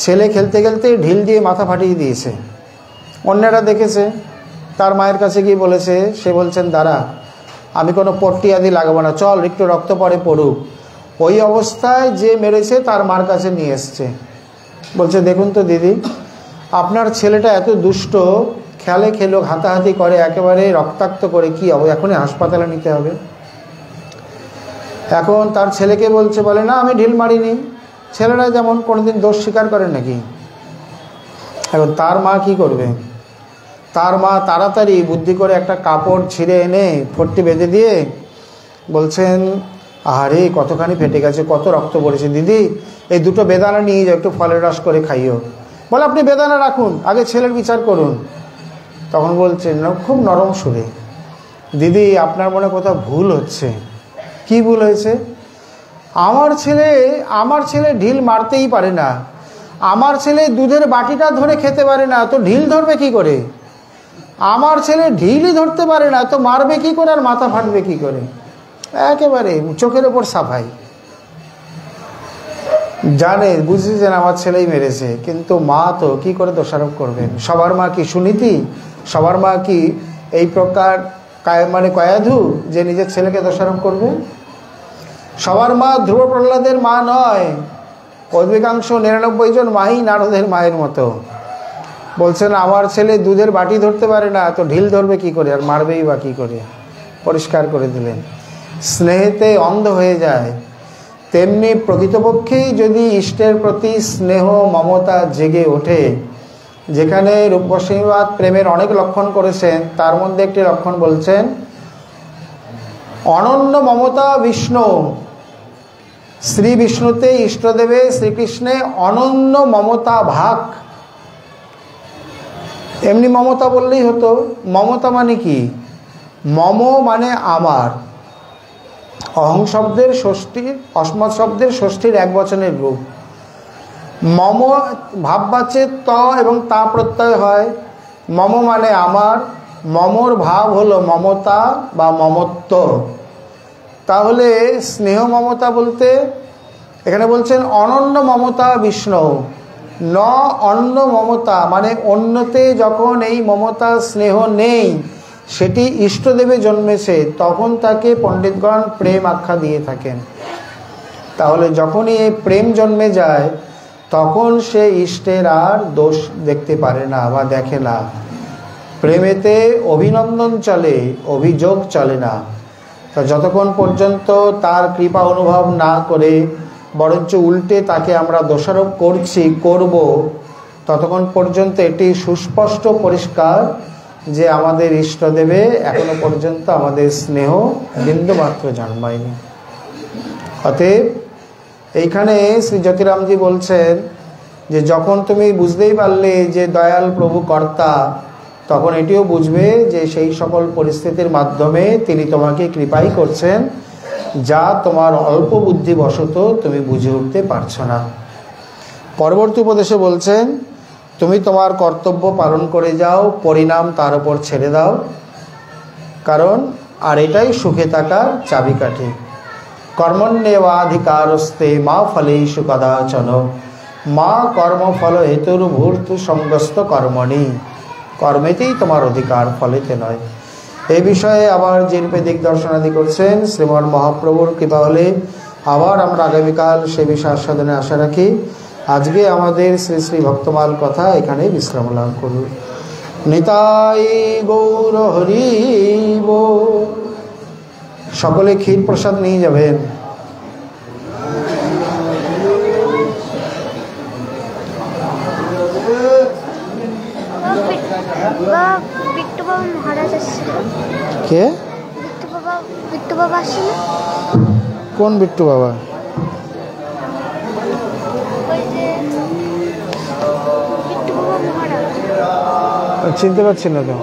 ছেলে খেলতে খেলতে ঢিল দিয়ে মাথা ফাটিয়ে দিয়েছে, অন্যরা দেখেছে, তার মায়ের কাছে গিয়ে বলেছে, সে বলছেন দাঁড়া আমি কোনো পট্টি আদি লাগাবো না, চল একটু রক্ত পড়ে পড়ুক। ওই অবস্থায় যে মেরেছে তার মার কাছে নিয়ে এসছে, বলছে দেখুন তো দিদি, আপনার ছেলেটা এত দুষ্ট, খেলে খেলো, হাতাহাতি করে, একেবারে রক্তাক্ত করে, কি হবে, এখনই হাসপাতালে নিতে হবে। এখন তার ছেলেকে বলছে, বলে না আমি ঢিল মারিনি। ছেলেরা যেমন কোনোদিন দোষ স্বীকার করে নাকি। এখন তার মা কি করবে? তার মা তাড়াতাড়ি বুদ্ধি করে একটা কাপড় ছিঁড়ে এনে ফট্টি বেঁধে দিয়ে বলছেন, আরে কতখানি ফেটে গেছে, কত রক্ত পড়েছে, দিদি এই দুটো বেদানা নিয়ে যাও, একটু ফলের রস করে খাইও। বলে আপনি বেদানা রাখুন, আগে ছেলের বিচার করুন। তখন বলছেন খুব নরম সুরে, দিদি আপনার মনে কোথাও ভুল হচ্ছে। কি ভুল হয়েছে? আমার ছেলে ঢিল মারতেই পারে না, আমার ছেলে দুধের বাটিটা ধরে খেতে পারে না, তো ঢিল ধরবে কি করে? আমার ছেলে ঢিলই ধরতে পারে না, তো মারবে কি করে আর মাথা ফাটবে কি করে? একেবারে চোখের ওপর সাফাই। জানে, বুঝেছেন আমার ছেলেই মেরেছে, কিন্তু মা তো কি করে দোষারোপ করবেন? সবার মা কি সুনীতি? সবার মা কি এই প্রকার কয়াধু যে নিজের ছেলেকে দোষারোপ করবে? সবার মা ধ্রুব প্রহ্লাদের মা নয়। অধিকাংশ 99 জন মাই নারদের মায়ের মতো। বলছেন আমার ছেলে দুধের বাটি ধরতে পারে না, তো ঢিল ধরবে কি করে আর মারবেই বা কি করে? পরিষ্কার করে দিলেন। স্নেহেতে অন্ধ হয়ে যায়, তেমনি প্রকৃতপক্ষেই যদি ইষ্টের প্রতি স্নেহ মমতা জেগে ওঠে, যেখানে রূপ গোস্বামীপাদ প্রেমের অনেক লক্ষণ করেছেন, তার মধ্যে একটি লক্ষণ বলছেন অনন্য মমতা বিষ্ণু। শ্রী বিষ্ণুতে ইষ্টদেবে শ্রীকৃষ্ণে অনন্য মমতা ভাগ। এমনি মমতা বললেই হতো। মমতা মানে কি? মম মানে আমার, অহং শব্দের ষষ্ঠীর, অস্মৎ শব্দের ষষ্ঠীর এক বচনের রূপ। মম ভাববাচ্যে ত এবং তা প্রত্যয় হয়। মম মানে আমার, মমর ভাব হলো মমতা বা মমত্ব। তাহলে স্নেহ মমতা বলতে এখানে বলছেন অনন্য মমতা বিষ্ণু। ন অন্য মমতা মানে অন্যতে যখন এই মমতা স্নেহ নেই, সেটি ইষ্টদেবে জন্মেছে, তখন তাকে পণ্ডিতগণ প্রেম আখ্যা দিয়ে থাকেন। তাহলে যখনই এই প্রেম জন্মে যায়, তখন সে ইষ্টের আর দোষ দেখতে পারে না বা দেখে না। প্রেমেতে অভিনন্দন চলে, অভিযোগ চলে না। তা যতক্ষণ পর্যন্ত তার কৃপা অনুভব না করে, বরঞ্চ উল্টে তাকে আমরা দোষারোপ করব, ততক্ষণ পর্যন্ত এটি সুস্পষ্ট পরিষ্কার যে আমাদের ইষ্টদেবে এখনো পর্যন্ত আমাদের স্নেহ বিন্দুমাত্র জন্মায়নি। অতএব এইখানে শ্রী জ্যোতিরামজি বলছেন যে যখন তুমি বুঝতেই পারলে যে দয়াল প্রভু কর্তা, তখন এটিও বুঝবে যে সেই সকল পরিস্থিতির মাধ্যমে তিনি তোমাকে কৃপাই করছেন, যা তোমার অল্প বুদ্ধিবশত তুমি বুঝে উঠতে পারছো না। পরবর্তী উপদেশে বলছেন তুমি তোমার কর্তব্য পালন করে যাও, পরিণাম তার উপর ছেড়ে দাও, কারণ আর এটাই সুখে থাকার চাবিকাঠি। কর্মণ্যেবাধিকারস্তে মা ফলেষু কদাচন মা কর্মফল হেতুর ভূর্তু সঙ্গস্ত কর্মণি। কর্মেতেই তোমার অধিকার, ফলেতে নয়। এই বিষয়ে আবার জিরূপে দিগদর্শনাদি করছেন শ্রীমন মহাপ্রভুর কৃপা হলে আবার আমরা আগামীকাল সে বিষয় আস্বাদনে আশা রাখি। আজকে আমাদের শ্রী শ্রী ভক্তমাল কথা এখানে বিশ্রাম লাভ করুন। নিতাই গৌর হরি বল। সকলে ক্ষীর প্রসাদ নিয়ে যাবেন। কে? কোন বিট্টু বাবা? চিনতে পারছি না তো।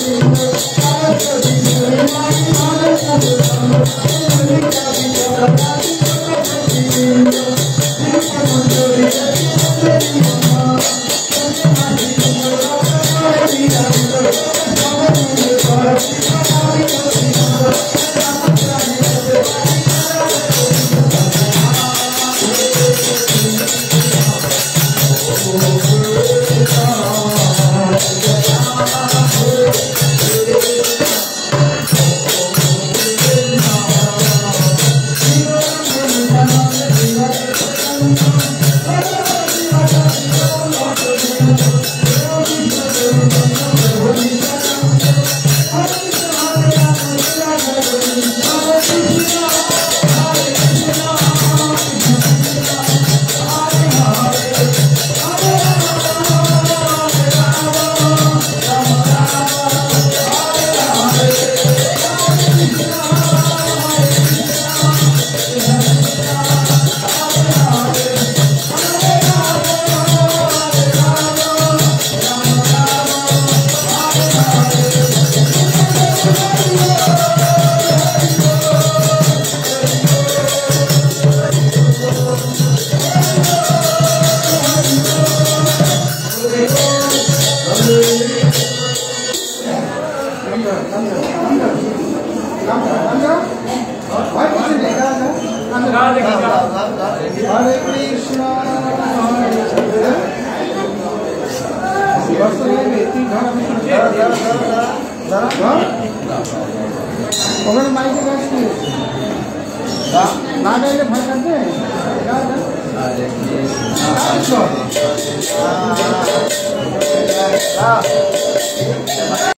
Thank you. ওখানে মাইকে গাছ না গাইলে ভয় কাটবে।